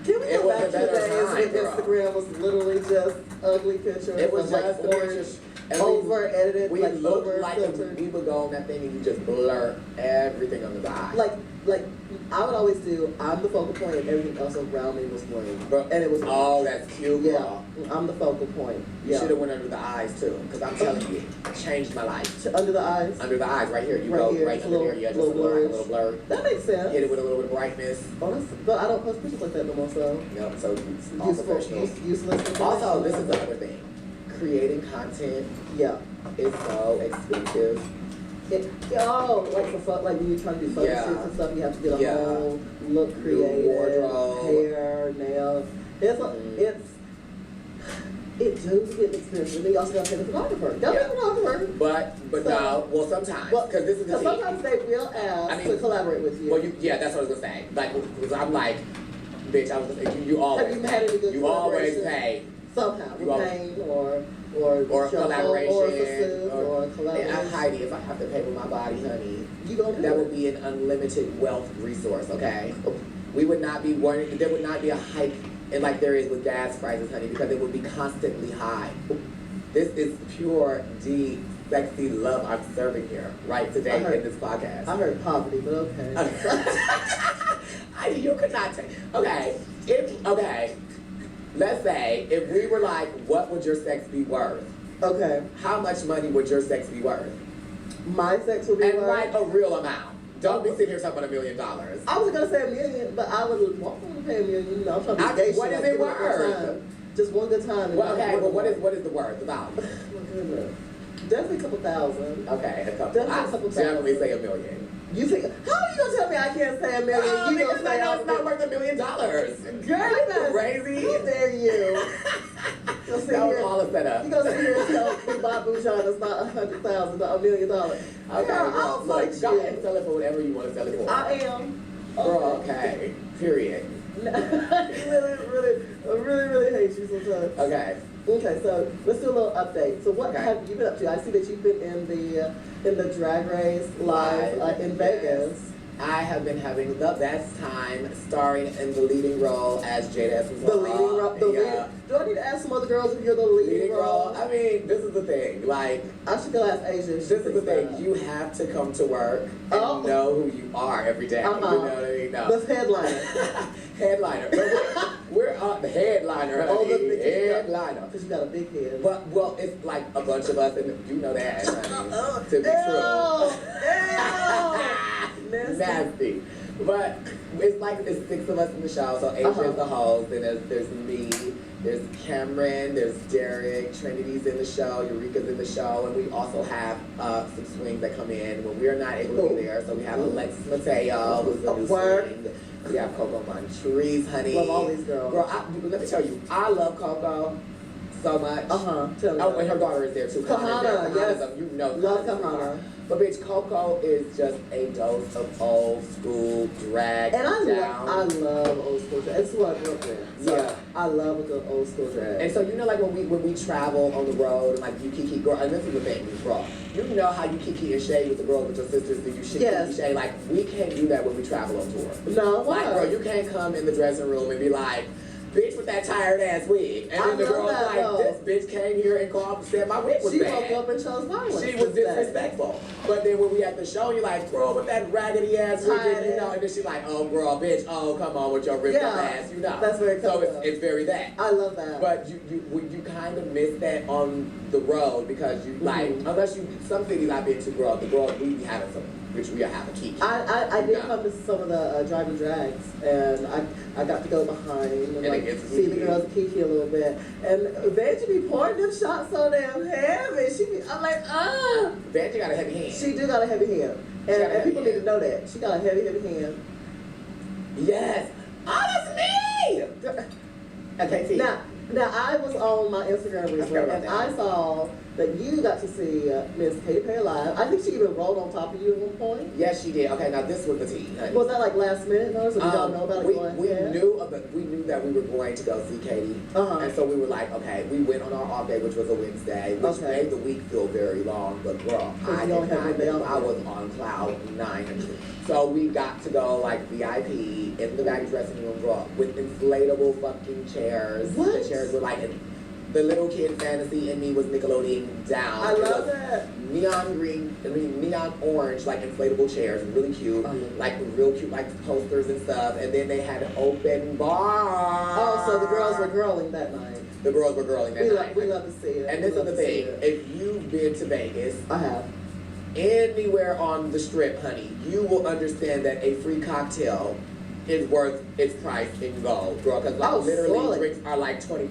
Speaker 6: Can we go back to the days when Instagram was literally just ugly pictures?
Speaker 3: It was
Speaker 6: like
Speaker 3: just the pictures.
Speaker 6: Over edited,
Speaker 3: We
Speaker 6: like
Speaker 3: look
Speaker 6: over
Speaker 3: like
Speaker 6: filtered.
Speaker 3: we would go on that thing and you just blur everything on the eye.
Speaker 6: Like I would always do. I'm the focal point, and everything else around me was blank. And it was
Speaker 3: that's cute, girl.
Speaker 6: Yeah, I'm the focal point.
Speaker 3: You should have went under the eyes too, because I'm telling you, it changed my life.
Speaker 6: Under the eyes.
Speaker 3: Under the eyes, right here. You
Speaker 6: right
Speaker 3: go
Speaker 6: here,
Speaker 3: right under there. Yeah, just a little blur.
Speaker 6: That makes sense.
Speaker 3: Hit it with a little bit of brightness.
Speaker 6: But I don't post pictures like that no more. So.
Speaker 3: Yep. So it's all professional.
Speaker 6: Useless.
Speaker 3: Also, this is the other thing. Creating content.
Speaker 6: Yeah.
Speaker 3: It's so expensive.
Speaker 6: Like for fun, like when you're trying to do photo shoots and stuff, you have to get a whole look creative,
Speaker 3: wardrobe,
Speaker 6: hair, nails. It does get expensive. And then you also got to pay the photographer. Don't pay the photographer.
Speaker 3: But so, no. Well, sometimes because this is the thing.
Speaker 6: Sometimes they will ask to collaborate with you.
Speaker 3: Well, that's what I was gonna say. Like, because I'm like, bitch, I was gonna say, you always
Speaker 6: have you had any good
Speaker 3: you always pay
Speaker 6: somehow.
Speaker 3: You
Speaker 6: Pain or
Speaker 3: collaboration
Speaker 6: or collaboration.
Speaker 3: And Heidi, if I have to pay with my body, honey,
Speaker 6: you gonna do
Speaker 3: that
Speaker 6: it.
Speaker 3: would be an unlimited wealth resource. Okay, we would not be worried. There would not be a hike in like there is with gas prices, honey, because it would be constantly high. This is pure D sexy love I'm serving here right today in this podcast.
Speaker 6: I heard poverty, but okay.
Speaker 3: You could not take. Okay, let's say if we were like, what would your sex be worth?
Speaker 6: Okay.
Speaker 3: How much money would your sex be worth?
Speaker 6: My sex would be worth?
Speaker 3: And like a real amount. Don't be sitting here talking about $1 million.
Speaker 6: I was gonna say $1 million, but I would want to pay $1 million. You know, I'm trying to be
Speaker 3: what is it worth?
Speaker 6: Just one good time.
Speaker 3: Well, okay, but what is the worth? The value?
Speaker 6: Oh my goodness. Definitely a couple thousand.
Speaker 3: Okay, a couple.
Speaker 6: Definitely a couple thousand.
Speaker 3: Generally say $1 million.
Speaker 6: You think? How are you gonna tell me I can't say $1 million? You
Speaker 3: because I know it's not worth $1 million.
Speaker 6: Girl, you
Speaker 3: crazy.
Speaker 6: How dare you?
Speaker 3: That was all a setup.
Speaker 6: You gonna sit here and tell me Bob Bouchon is not $100,000, not $1 million? Okay,
Speaker 3: well, look, go ahead and sell it for whatever you want to sell it for.
Speaker 6: I am.
Speaker 3: Girl, okay. Period.
Speaker 6: I really hate you sometimes. Okay, so let's do a little update. So what have you been up to? I see that you've been in the Drag Race live in Vegas.
Speaker 3: I have been having the best time starring in the leading role as Jada Essence.
Speaker 6: The leading role? Do I need to ask some other girls if you're the leading role?
Speaker 3: I mean, this is the thing. Like,
Speaker 6: I should go ask Asia.
Speaker 3: This is the thing. You have to come to work and know who you are every day. You know what I mean? No.
Speaker 6: The headliner.
Speaker 3: Headliner. We're on the headliner, honey. Headliner.
Speaker 6: Because you got a big head.
Speaker 3: But, well, it's like a bunch of us, and you know that, honey. To be true. Nasty. But it's like it's 6 of us in the show. So Asia is the host, and there's me, there's Cameron, there's Derek, Trinity's in the show, Eureka's in the show, and we also have some swings that come in when we're not able to be there. So we have Alexis Mateo, who's the new swing. We have Coco Montrese, honey.
Speaker 6: Love all these girls.
Speaker 3: Girl, let me tell you, I love Coco so much.
Speaker 6: Oh,
Speaker 3: and her daughter is there too.
Speaker 6: Kahana, yes.
Speaker 3: You know,
Speaker 6: love Kahana.
Speaker 3: But bitch, Coco is just a dose of old school drag.
Speaker 6: And I love old school drag. It's what I grew up with. So
Speaker 3: yeah.
Speaker 6: I love a good old school drag.
Speaker 3: And so you know, like when we travel on the road and like you kiki girl, and this is the thing, girl. You know how you kiki and shade with the girls with your sisters, do you shit kiki shade? Like we can't do that when we travel on tour.
Speaker 6: No, why?
Speaker 3: Like girl, you can't come in the dressing room and be like, bitch with that tired ass wig. And then the girl's like, this bitch came here and called and said my wig was bad.
Speaker 6: She woke up and chose violence.
Speaker 3: She was disrespectful. But then when we at the show, you're like, girl, with that raggedy ass wig, you know, and then she's like, oh girl, bitch, oh come on with your ripped up ass, you know.
Speaker 6: That's very cool.
Speaker 3: So it's very that.
Speaker 6: I love that.
Speaker 3: But you kind of miss that on the road because you like, unless you, some cities I've been to, girl, we be having some, which we are having kiki.
Speaker 6: I did come to some of the driving drags, and I got to go behind and like see the girls kiki a little bit. And Vanjie be pouring them shots so damn heavy. I'm like,
Speaker 3: Vanjie got a heavy hand.
Speaker 6: She do got a heavy hand. And people need to know that. She got a heavy hand.
Speaker 3: Yes. Oh, that's me! I can't see.
Speaker 6: Now,
Speaker 7: Now, I was on my Instagram recently, and I saw that you got to see Miss Katy Perry live. I think she even rolled on top of you at one point.
Speaker 6: Yes, she did. Okay, now this was the tea, honey.
Speaker 7: Was that like last minute, though? So did y'all know about it?
Speaker 6: We knew that we were going to go see Katy, and so we were like, okay, we went on our off day, which was a Wednesday, which made the week feel very long. But girl, I was on cloud 9. So we got to go like VIP in the back dressing room, girl, with inflatable fucking chairs.
Speaker 7: What?
Speaker 6: The chairs were like, the little kid fantasy in me was Nickelodeon down.
Speaker 7: I love that.
Speaker 6: Neon orange, like inflatable chairs, really cute, like real cute, like posters and stuff. And then they had an open bar.
Speaker 7: Oh, so the girls were girling that night.
Speaker 6: The girls were girling that night.
Speaker 7: We love to see it.
Speaker 6: And this is the thing: if you've been to Vegas,
Speaker 7: I have.
Speaker 6: Anywhere on the Strip, honey, you will understand that a free cocktail is worth its price in gold, girl. Because literally drinks are like $25.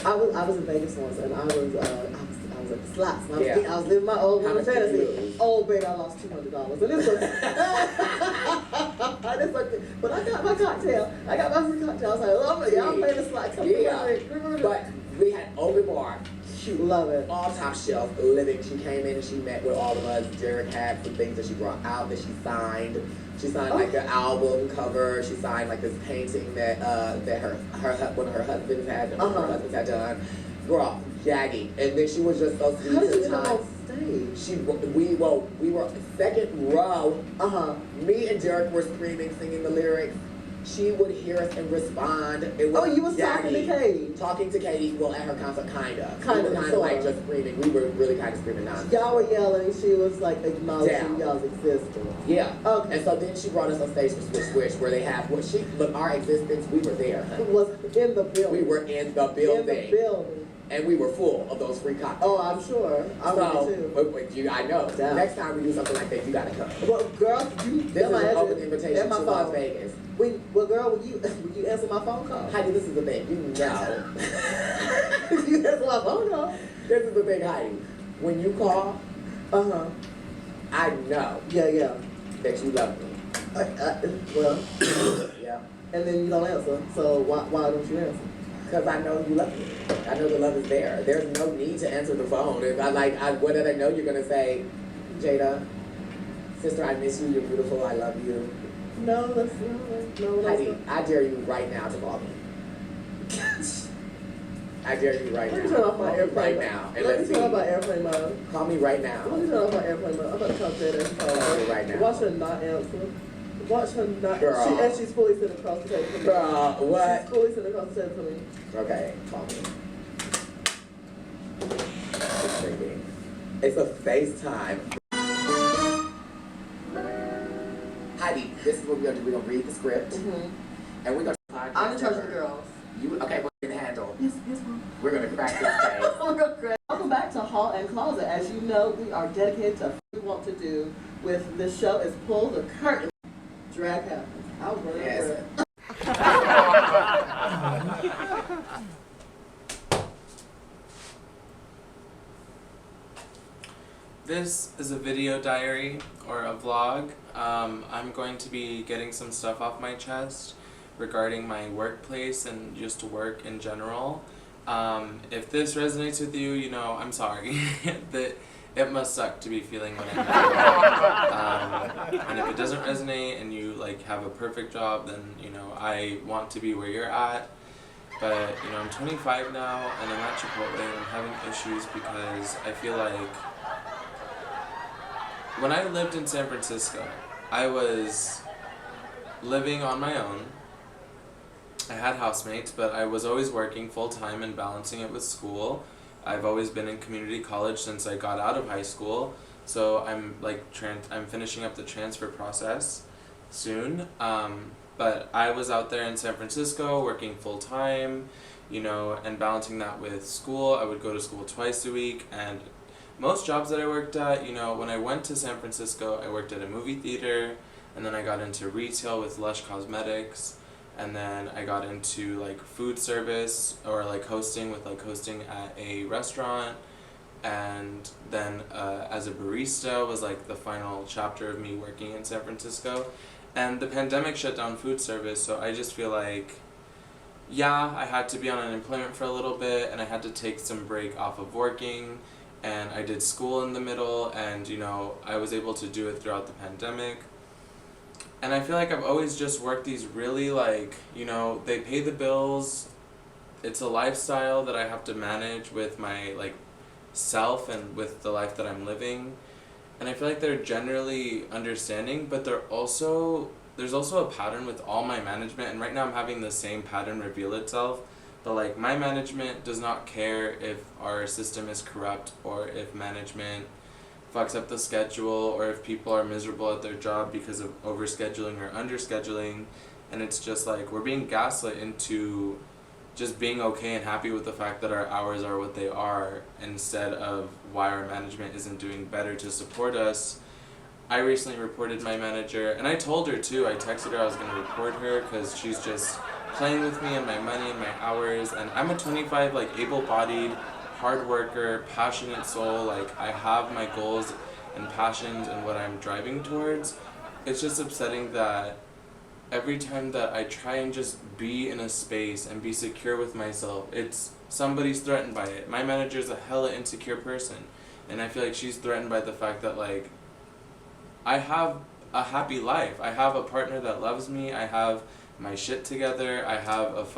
Speaker 7: I was in Vegas once, and I was at the slots. I was living my old
Speaker 6: How much did
Speaker 7: fantasy.
Speaker 6: you lose?
Speaker 7: Oh, baby, I lost $200. And this was, but I got my cocktail. I got my free cocktail. I was like, lovely, y'all play the slots.
Speaker 6: But we had open bar.
Speaker 7: Cute, love it.
Speaker 6: All top shelf living. She came in and she met with all of us. Derek had some things that she brought out that she signed. She signed like an album cover. She signed like this painting that one of her husbands had done. Girl, gagging. And then she was just so sweet.
Speaker 7: How did you get on stage?
Speaker 6: We were second row. Me and Derek were screaming, singing the lyrics. She would hear us and respond. It was
Speaker 7: you was talking to Katy?
Speaker 6: Talking to Katy, well, at her concert, kind of like just screaming. We were really kind of screaming nonsense.
Speaker 7: Y'all were yelling. She was like acknowledging y'all's existence.
Speaker 6: Yeah.
Speaker 7: Okay.
Speaker 6: And so then she brought us on stage for Swish Swish, where they have our existence. We were there.
Speaker 7: It was in the building.
Speaker 6: We were in the building.
Speaker 7: In the building.
Speaker 6: And we were full of those free cocktails.
Speaker 7: Oh, I'm sure. I would too.
Speaker 6: I know.
Speaker 7: Yeah.
Speaker 6: Next time we do something like that, you gotta come.
Speaker 7: Well, girl,
Speaker 6: this is an open invitation to Las Vegas.
Speaker 7: Well, girl, will you answer my phone call?
Speaker 6: Heidi, this is the thing. You know.
Speaker 7: You answer my phone call.
Speaker 6: This is the thing, Heidi. When you call, I know.
Speaker 7: Yeah.
Speaker 6: That you love me.
Speaker 7: Well.
Speaker 6: Yeah.
Speaker 7: And then you don't answer. So why don't you answer?
Speaker 6: Because I know you love me. I know the love is there. There's no need to answer the phone. If what did I know you're gonna say, Jada, sister, I miss you. You're beautiful. I love you.
Speaker 7: No, that's not. No,
Speaker 6: Heidi, I dare you right now to call me. I dare you right now.
Speaker 7: Let me turn off my airplane
Speaker 6: right now.
Speaker 7: And let me turn off my airplane mode.
Speaker 6: Call me right now.
Speaker 7: Let me turn off my airplane mode. I'm about to call Jada.
Speaker 6: Call me right now.
Speaker 7: Watch her not answer. Watch her not.
Speaker 6: Girl.
Speaker 7: She's fully sitting across the table from me.
Speaker 6: Girl, what?
Speaker 7: She's fully sitting across the table from me.
Speaker 6: Okay, call me. It's ringing. It's a FaceTime. Heidi, this is what we're gonna do. We're gonna read the script, and we're gonna.
Speaker 7: I'm in charge of the girls.
Speaker 6: Okay? We're gonna handle.
Speaker 7: Yes, ma'am.
Speaker 6: We're gonna crack this case.
Speaker 7: Welcome back to Hall and Closet. As you know, we are dedicated to what we want to do with this show is pull the curtain. Drag happens. I was running over it.
Speaker 4: This is a video diary or a vlog. I'm going to be getting some stuff off my chest regarding my workplace and just work in general. If this resonates with you, you know, I'm sorry. It must suck to be feeling what I'm feeling. And if it doesn't resonate and you like have a perfect job, then you know I want to be where you're at. But you know I'm 25 now and I'm at Chipotle and I'm having issues because I feel like when I lived in San Francisco, I was living on my own. I had housemates, but I was always working full-time and balancing it with school. I've always been in community college since I got out of high school, so I'm like I'm finishing up the transfer process soon. But I was out there in San Francisco working full-time, you know, and balancing that with school. I would go to school twice a week, and most jobs that I worked at, you know, when I went to San Francisco, I worked at a movie theater, and then I got into retail with Lush Cosmetics. And then I got into like food service or like hosting at a restaurant, and then as a barista was like the final chapter of me working in San Francisco. And the pandemic shut down food service, so I just feel like yeah, I had to be on unemployment for a little bit, and I had to take some break off of working, and I did school in the middle, and you know, I was able to do it throughout the pandemic. And I feel like I've always just worked these really, like, you know, they pay the bills. It's a lifestyle that I have to manage with my, like, self and with the life that I'm living. And I feel like they're generally understanding, but there's also a pattern with all my management, and right now I'm having the same pattern reveal itself. But like, my management does not care if our system is corrupt, or if management fucks up the schedule, or if people are miserable at their job because of overscheduling or underscheduling. And it's just like, we're being gaslit into just being okay and happy with the fact that our hours are what they are, instead of why our management isn't doing better to support us. I recently reported my manager, and I told her too, I texted her I was going to report her because she's just playing with me and my money and my hours. And I'm a 25, like, able-bodied, hard worker, passionate soul. Like, I have my goals and passions and what I'm driving towards. It's just upsetting that every time that I try and just be in a space and be secure with myself, it's somebody's threatened by it. My manager's a hella insecure person, and I feel like she's threatened by the fact that, like, I have a happy life. I have a partner that loves me. I have my shit together. I have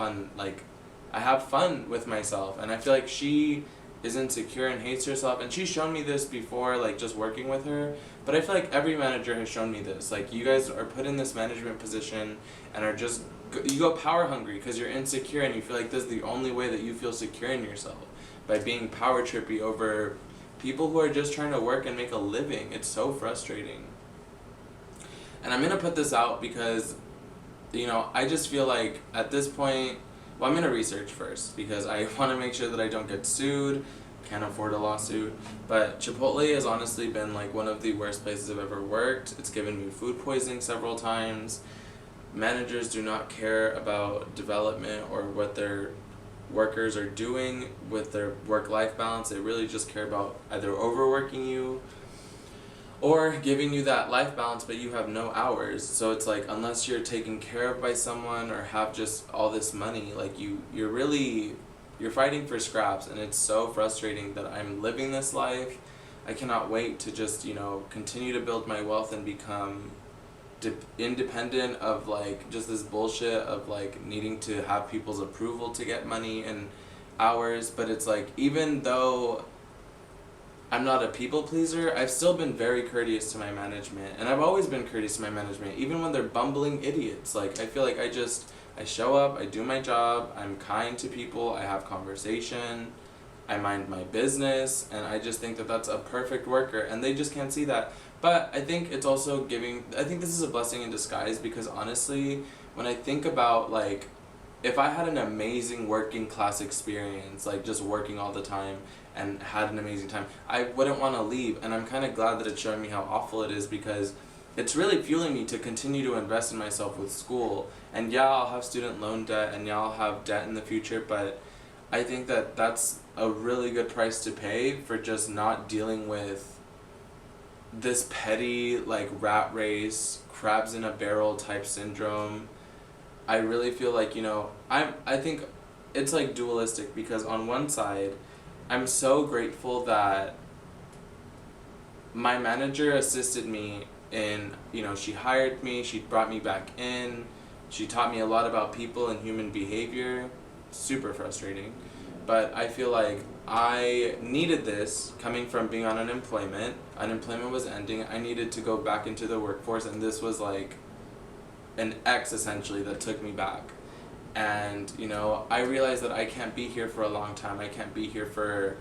Speaker 4: I have fun with myself, and I feel like she is insecure and hates herself, and she's shown me this before, like, just working with her. But I feel like every manager has shown me this. Like, you guys are put in this management position and are just, you go power hungry because you're insecure, and you feel like this is the only way that you feel secure in yourself, by being power trippy over people who are just trying to work and make a living. It's so frustrating. And I'm going to put this out because, you know, I just feel like at this point, well, I'm going to research first because I want to make sure that I don't get sued. Can't afford a lawsuit. But Chipotle has honestly been like one of the worst places I've ever worked. It's given me food poisoning several times. Managers do not care about development or what their workers are doing with their work-life balance. They really just care about either overworking you or giving you that life balance, but you have no hours. So it's like, unless you're taken care of by someone or have just all this money, like you're fighting for scraps, and it's so frustrating that I'm living this life. I cannot wait to just, you know, continue to build my wealth and become independent of, like, just this bullshit of, like, needing to have people's approval to get money and hours. But it's like, even though I'm not a people pleaser, I've still been very courteous to my management, and I've always been courteous to my management, even when they're bumbling idiots. Like, I feel like I show up, I do my job, I'm kind to people, I have conversation, I mind my business, and I just think that that's a perfect worker, and they just can't see that. But I think it's also I think this is a blessing in disguise, because honestly, when I think about, like, if I had an amazing working class experience, like just working all the time and had an amazing time, I wouldn't want to leave. And I'm kind of glad that it's showing me how awful it is, because it's really fueling me to continue to invest in myself with school. And yeah, I'll have student loan debt, and yeah, I'll have debt in the future, but I think that that's a really good price to pay for just not dealing with this petty, like, rat race, crabs in a barrel type syndrome. I really feel like, you know, I think it's like dualistic, because on one side, I'm so grateful that my manager assisted me in, you know, she hired me, she brought me back in, she taught me a lot about people and human behavior. Super frustrating. But I feel like I needed this coming from being on unemployment. Unemployment was ending. I needed to go back into the workforce, and this was like an X essentially that took me back. And, you know, I realized that I can't be here for a long time. I can't be here for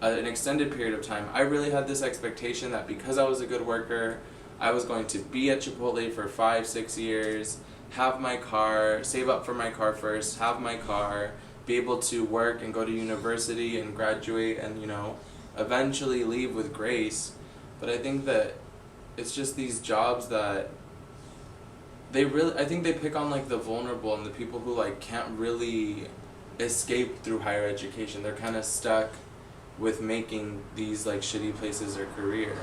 Speaker 4: an extended period of time. I really had this expectation that because I was a good worker, I was going to be at Chipotle for 5-6 years, have my car, save up for my car first, have my car, be able to work and go to university and graduate and, you know, eventually leave with grace. But I think that it's just these jobs that I think they pick on, like, the vulnerable and the people who, like, can't really escape through higher education. They're kind of stuck with making these, like, shitty places their career.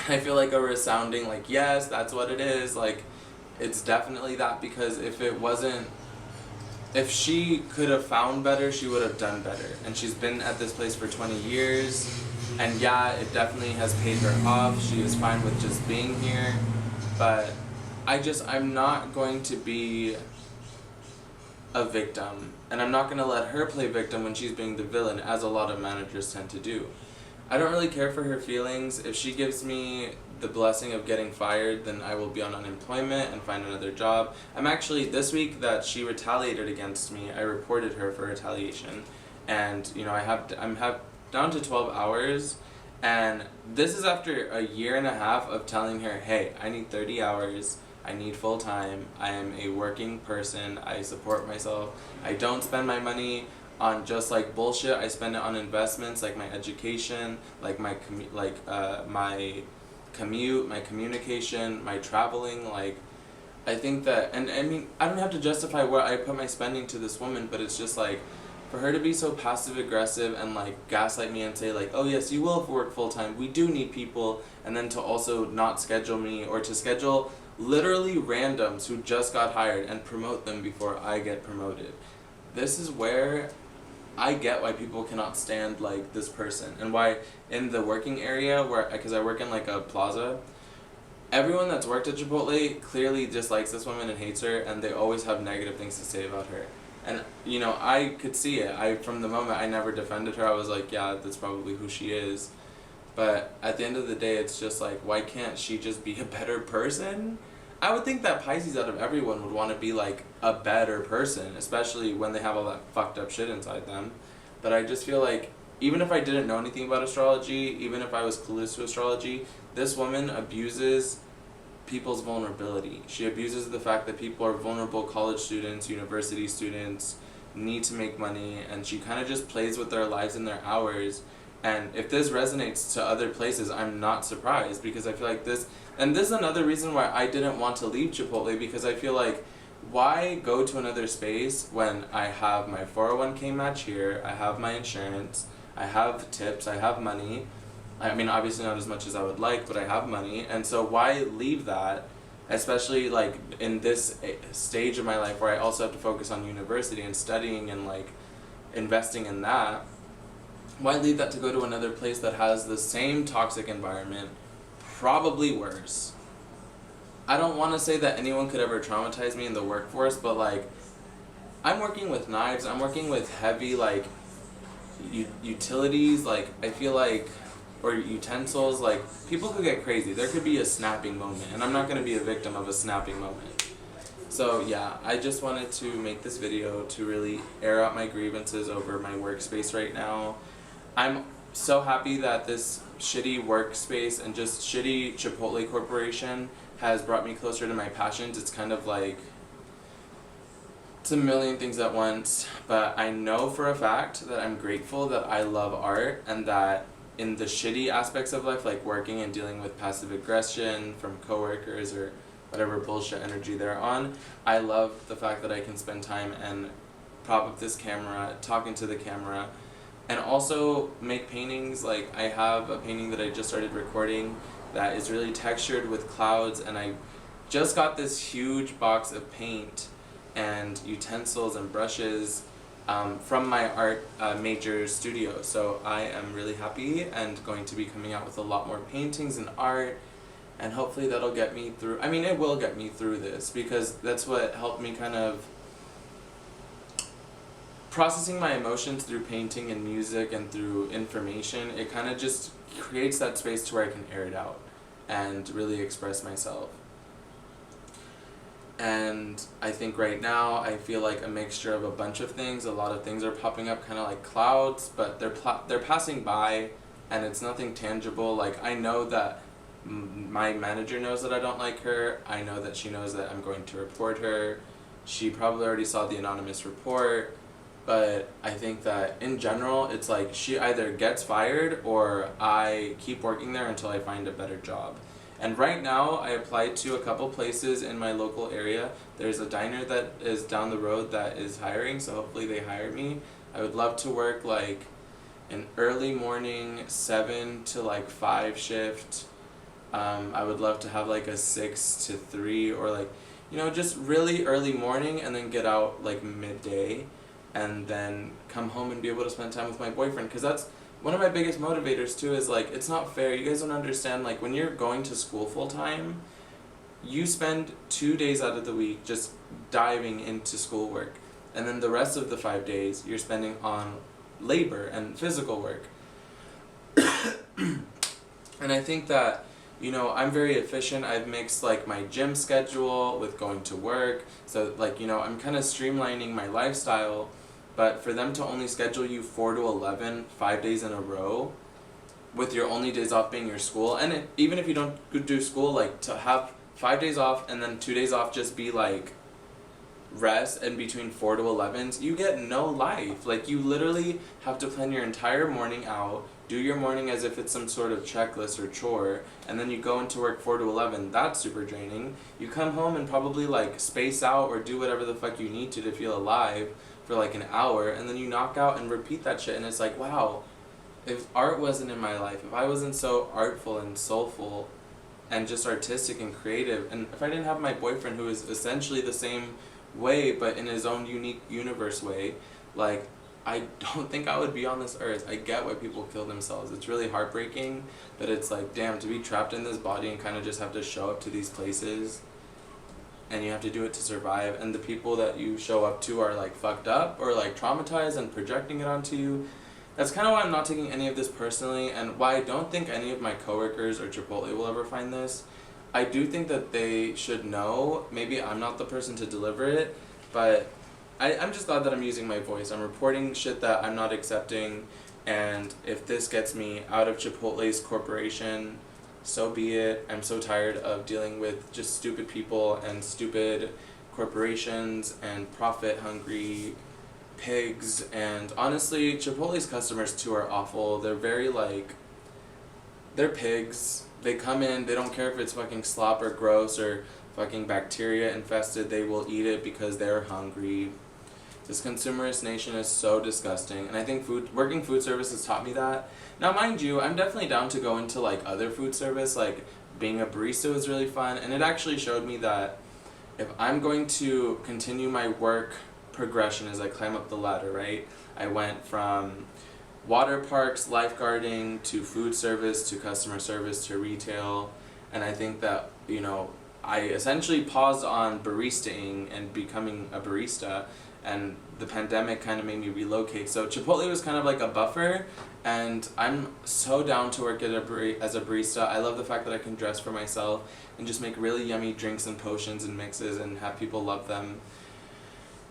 Speaker 4: I feel like a resounding, like, yes, that's what it is. Like, it's definitely that, because if she could have found better, she would have done better. And she's been at this place for 20 years, and yeah, it definitely has paid her off. She is fine with just being here, but I'm not going to be a victim, and I'm not going to let her play victim when she's being the villain, as a lot of managers tend to do. I don't really care for her feelings. If she gives me the blessing of getting fired, then I will be on unemployment and find another job. I'm actually, this week that she retaliated against me, I reported her for retaliation, and I'm down to 12 hours, and this is after a year and a half of telling her, hey, I need 30 hours, I need full time, I am a working person, I support myself, I don't spend my money on just like bullshit. I spend it on investments like my education, like my commute, my communication, my traveling. Like, I think that, and I mean, I don't have to justify where I put my spending to this woman, but it's just like, for her to be so passive aggressive and like gaslight me and say like, oh yes, you will work full time, we do need people, and then to also not schedule me, or to schedule literally randoms who just got hired and promote them before I get promoted. This is where I get why people cannot stand like this person, and why in the working area, because I work in like a plaza, everyone that's worked at Chipotle clearly dislikes this woman and hates her, and they always have negative things to say about her. And I could see it. From the moment I never defended her, I was like, yeah, that's probably who she is. But at the end of the day, it's just like, why can't she just be a better person? I would think that Pisces out of everyone would want to be like a better person, especially when they have all that fucked up shit inside them. But I just feel like, even if I didn't know anything about astrology, even if I was clueless to astrology, this woman abuses people's vulnerability. She abuses the fact that people are vulnerable, college students, university students, need to make money, and she kind of just plays with their lives and their hours. And if this resonates to other places, I'm not surprised, because I feel like this, and this is another reason why I didn't want to leave Chipotle, because I feel like, why go to another space when I have my 401k match here, I have my insurance, I have tips, I have money. I mean, obviously not as much as I would like, but I have money, and so why leave that, especially like in this stage of my life where I also have to focus on university and studying and like investing in that. Why leave that to go to another place that has the same toxic environment, probably worse? I don't want to say that anyone could ever traumatize me in the workforce, but like, I'm working with knives, I'm working with heavy like utilities, like I feel like, or utensils, like people could get crazy. There could be a snapping moment, and I'm not going to be a victim of a snapping moment. So yeah, I just wanted to make this video to really air out my grievances over my workspace right now. I'm so happy that this shitty workspace and just shitty Chipotle corporation has brought me closer to my passions. It's kind of like, it's a million things at once, but I know for a fact that I'm grateful that I love art, and that in the shitty aspects of life, like working and dealing with passive aggression from coworkers or whatever bullshit energy they're on, I love the fact that I can spend time and prop up this camera, talking to the camera, and also make paintings. Like, I have a painting that I just started recording that is really textured with clouds, and I just got this huge box of paint and utensils and brushes from my art major studio. So I am really happy and going to be coming out with a lot more paintings and art, and hopefully that'll get me through. I mean, it will get me through this, because that's what helped me kind of processing my emotions through painting and music and through information. It kind of just creates that space to where I can air it out and really express myself. And I think right now I feel like a mixture of a bunch of things. A lot of things are popping up kind of like clouds, but they're passing by, and it's nothing tangible. Like, I know that my manager knows that I don't like her. I know that she knows that I'm going to report her. She probably already saw the anonymous report. But I think that in general, it's like she either gets fired or I keep working there until I find a better job. And right now, I applied to a couple places in my local area. There's a diner that is down the road that is hiring, so hopefully they hire me. I would love to work like an early morning 7 to like 5 shift. I would love to have like a 6 to 3, or like, you know, just really early morning and then get out like midday and then come home and be able to spend time with my boyfriend, because that's one of my biggest motivators too. Is like, it's not fair, you guys don't understand, like when you're going to school full time, you spend 2 days out of the week just diving into schoolwork, and then the rest of the 5 days you're spending on labor and physical work. And I think that, you know, I'm very efficient. I've mixed like my gym schedule with going to work, so like, you know, I'm kind of streamlining my lifestyle. But for them to only schedule you 4 to 11 5 days in a row, with your only days off being your school, and even if you don't do school, like to have 5 days off and then 2 days off just be like rest in between 4 to 11s, you get no life. Like, you literally have to plan your entire morning out, do your morning as if it's some sort of checklist or chore, and then you go into work 4 to 11. That's super draining. You come home and probably like space out or do whatever the fuck you need to feel alive for like an hour, and then you knock out and repeat that shit. And it's like, wow, if art wasn't in my life, if I wasn't so artful and soulful and just artistic and creative, and if I didn't have my boyfriend who is essentially the same way but in his own unique universe way, like, I don't think I would be on this earth. I get why people kill themselves. It's really heartbreaking, but it's like, damn, to be trapped in this body and kind of just have to show up to these places, and you have to do it to survive, and the people that you show up to are like fucked up or like traumatized and projecting it onto you. That's kind of why I'm not taking any of this personally, and why I don't think any of my coworkers or Chipotle will ever find this. I do think that they should know. Maybe I'm not the person to deliver it, but I'm just glad that I'm using my voice. I'm reporting shit that I'm not accepting, and if this gets me out of Chipotle's corporation, so be it. I'm so tired of dealing with just stupid people and stupid corporations and profit-hungry pigs. And honestly, Chipotle's customers too are awful. They're very like, they're pigs. They come in, they don't care if it's fucking slop or gross or fucking bacteria infested, they will eat it because they're hungry. This consumerist nation is so disgusting, and I think working food service has taught me that. Now mind you, I'm definitely down to go into like other food service, like being a barista was really fun, and it actually showed me that if I'm going to continue my work progression as I climb up the ladder, right? I went from water parks, lifeguarding, to food service, to customer service, to retail, and I think that, you know, I essentially paused on baristaing and becoming a barista, and the pandemic kind of made me relocate. So Chipotle was kind of like a buffer, and I'm so down to work as a barista. I love the fact that I can dress for myself and just make really yummy drinks and potions and mixes and have people love them.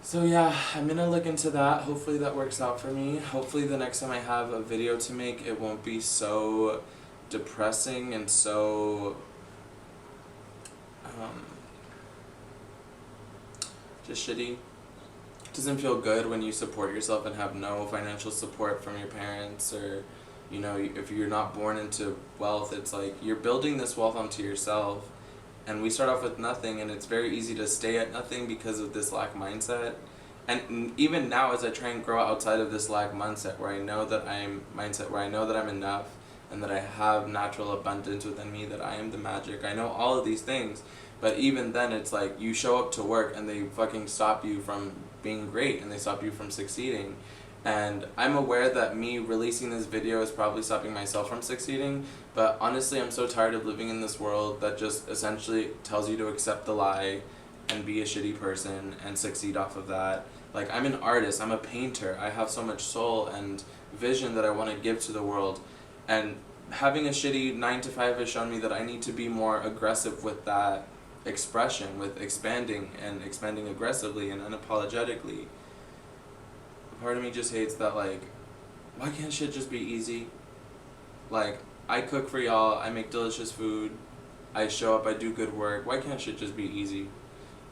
Speaker 4: So yeah, I'm gonna look into that. Hopefully that works out for me. Hopefully the next time I have a video to make, it won't be so depressing and so just shitty. It doesn't feel good when you support yourself and have no financial support from your parents, or, you know, if you're not born into wealth. It's like you're building this wealth onto yourself, and we start off with nothing, and it's very easy to stay at nothing because of this lack mindset. And even now, as I try and grow outside of this lack mindset where I know that I'm enough, and that I have natural abundance within me, that I am the magic, I know all of these things, but even then it's like you show up to work and they fucking stop you from being great, and they stop you from succeeding. And I'm aware that me releasing this video is probably stopping myself from succeeding, but honestly I'm so tired of living in this world that just essentially tells you to accept the lie and be a shitty person and succeed off of that. Like, I'm an artist, I'm a painter, I have so much soul and vision that I want to give to the world, and having a shitty 9-to-5 has shown me that I need to be more aggressive with that expression, with expanding aggressively and unapologetically. Part of me just hates that, like, why can't shit just be easy? Like, I cook for y'all, I make delicious food, I show up, I do good work. Why can't shit just be easy?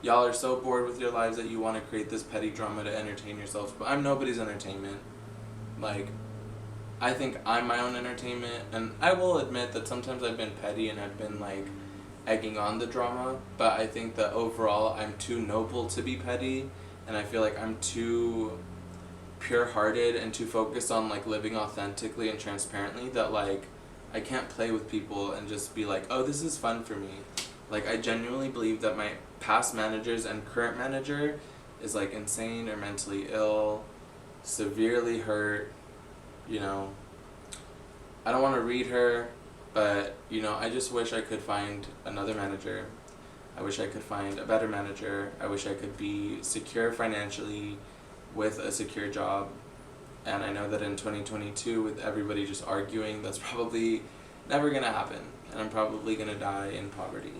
Speaker 4: Y'all are so bored with your lives that you want to create this petty drama to entertain yourselves, but I'm nobody's entertainment. Like, I think I'm my own entertainment, and I will admit that sometimes I've been petty and I've been, like, egging on the drama, but I think that overall I'm too noble to be petty, and I feel like I'm too pure-hearted and too focused on, like, living authentically and transparently that, like, I can't play with people and just be like, oh, this is fun for me. Like, I genuinely believe that my past managers and current manager is like insane or mentally ill, severely hurt, you know. I don't want to read her, but, you know, I just wish I could find another manager. I wish I could find a better manager. I wish I could be secure financially with a secure job. And I know that in 2022, with everybody just arguing, that's probably never going to happen. And I'm probably going to die in poverty.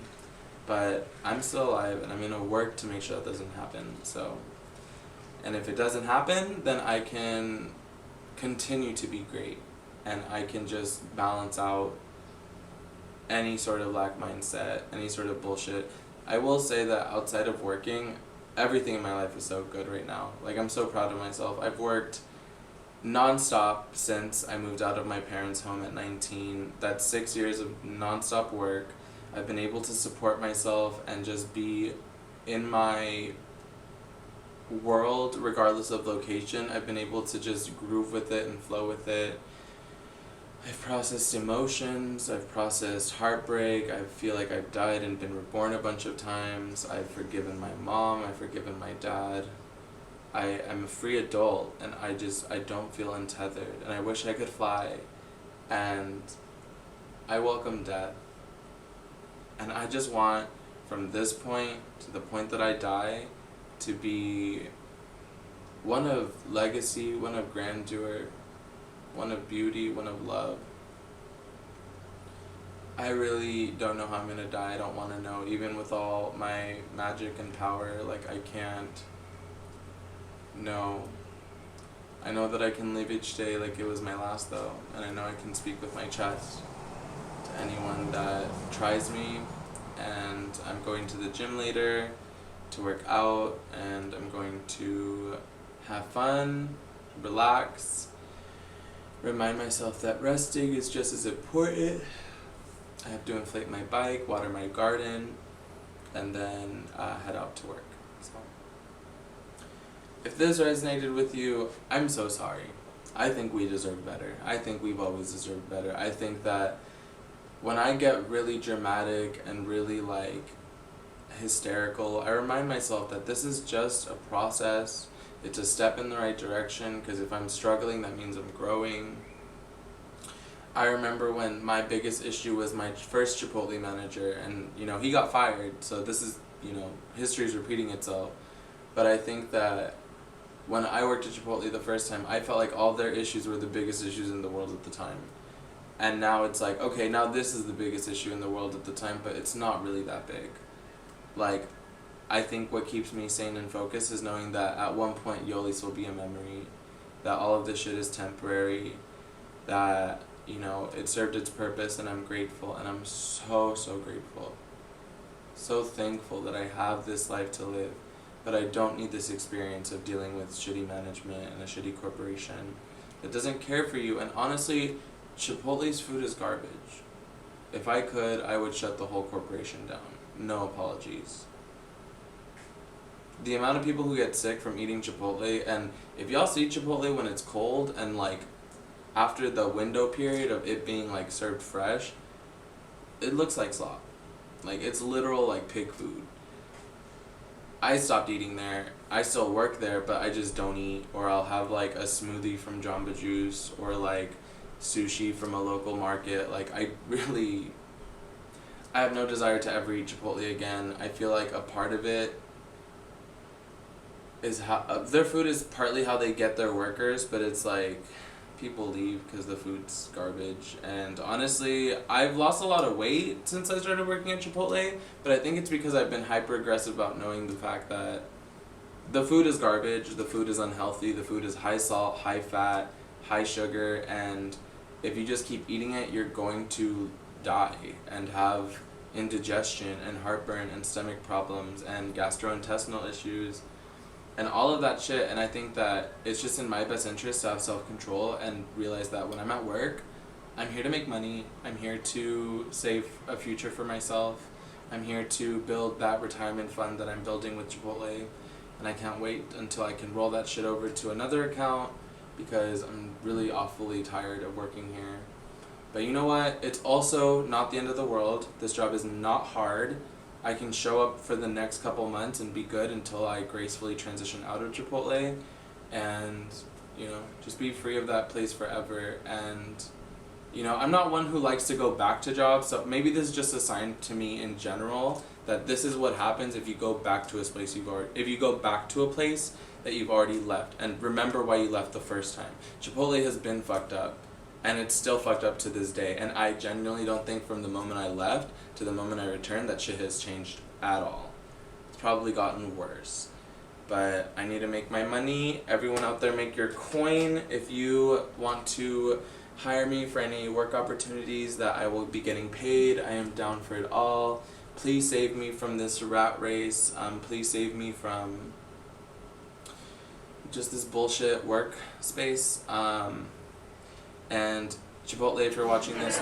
Speaker 4: But I'm still alive, and I'm going to work to make sure that doesn't happen. So, and if it doesn't happen, then I can continue to be great. And I can just balance out any sort of lack mindset, any sort of bullshit. I will say that outside of working, everything in my life is so good right now. Like, I'm so proud of myself. I've worked non-stop since I moved out of my parents' home at 19. That's 6 years of non-stop work. I've been able to support myself and just be in my world regardless of location. I've been able to just groove with it and flow with it. I've processed emotions, I've processed heartbreak, I feel like I've died and been reborn a bunch of times. I've forgiven my mom, I've forgiven my dad. I am a free adult, and I don't feel untethered, and I wish I could fly, and I welcome death. And I just want, from this point to the point that I die, to be one of legacy, one of grandeur, one of beauty, one of love. I really don't know how I'm gonna die. I don't want to know. Even with all my magic and power, like, I can't know. I know that I can live each day like it was my last, though. And I know I can speak with my chest to anyone that tries me. And I'm going to the gym later to work out, and I'm going to have fun, relax, remind myself that resting is just as important. I have to inflate my bike, water my garden, and then head out to work. So, if this resonated with you, I'm so sorry. I think we deserve better. I think we've always deserved better. I think that when I get really dramatic and really, like, hysterical, I remind myself that this is just a process. It's a step in the right direction, because if I'm struggling, that means I'm growing. I remember when my biggest issue was my first Chipotle manager, and, you know, he got fired, so this is, you know, history's repeating itself. But I think that when I worked at Chipotle the first time, I felt like all their issues were the biggest issues in the world at the time. And now it's like, okay, now this is the biggest issue in the world at the time, but it's not really that big. Like, I think what keeps me sane and focused is knowing that at one point Yolis will be a memory, that all of this shit is temporary, that, you know, it served its purpose, and I'm grateful, and I'm so, so grateful. So thankful that I have this life to live, but I don't need this experience of dealing with shitty management and a shitty corporation that doesn't care for you. And honestly, Chipotle's food is garbage. If I could, I would shut the whole corporation down. No apologies. The amount of people who get sick from eating Chipotle, and if y'all see Chipotle when it's cold and, like, after the window period of it being, like, served fresh, it looks like slop. Like, it's literal, like, pig food. I stopped eating there. I still work there, but I just don't eat. Or I'll have, like, a smoothie from Jamba Juice, or, like, sushi from a local market. Like, I have no desire to ever eat Chipotle again. I feel like a part of it is how their food is partly how they get their workers, but it's like people leave because the food's garbage. And honestly, I've lost a lot of weight since I started working at Chipotle, but I think it's because I've been hyper aggressive about knowing the fact that the food is garbage, the food is unhealthy, the food is high salt, high fat, high sugar, and if you just keep eating it, you're going to die and have indigestion and heartburn and stomach problems and gastrointestinal issues and all of that shit. And I think that it's just in my best interest to have self-control and realize that when I'm at work, I'm here to make money, I'm here to save a future for myself, I'm here to build that retirement fund that I'm building with Chipotle, and I can't wait until I can roll that shit over to another account, because I'm really awfully tired of working here. But you know what? It's also not the end of the world. This job is not hard. I can show up for the next couple months and be good until I gracefully transition out of Chipotle and, you know, just be free of that place forever. And, you know, I'm not one who likes to go back to jobs, so maybe this is just a sign to me in general that this is what happens if you go back to a place if you go back to a place that you've already left. And remember why you left the first time. Chipotle has been fucked up. And it's still fucked up to this day. And I genuinely don't think from the moment I left to the moment I returned that shit has changed at all. It's probably gotten worse. But I need to make my money. Everyone out there, make your coin. If you want to hire me for any work opportunities that I will be getting paid, I am down for it all. Please save me from this rat race. Please save me from just this bullshit work space. And Chipotle, if you're watching this,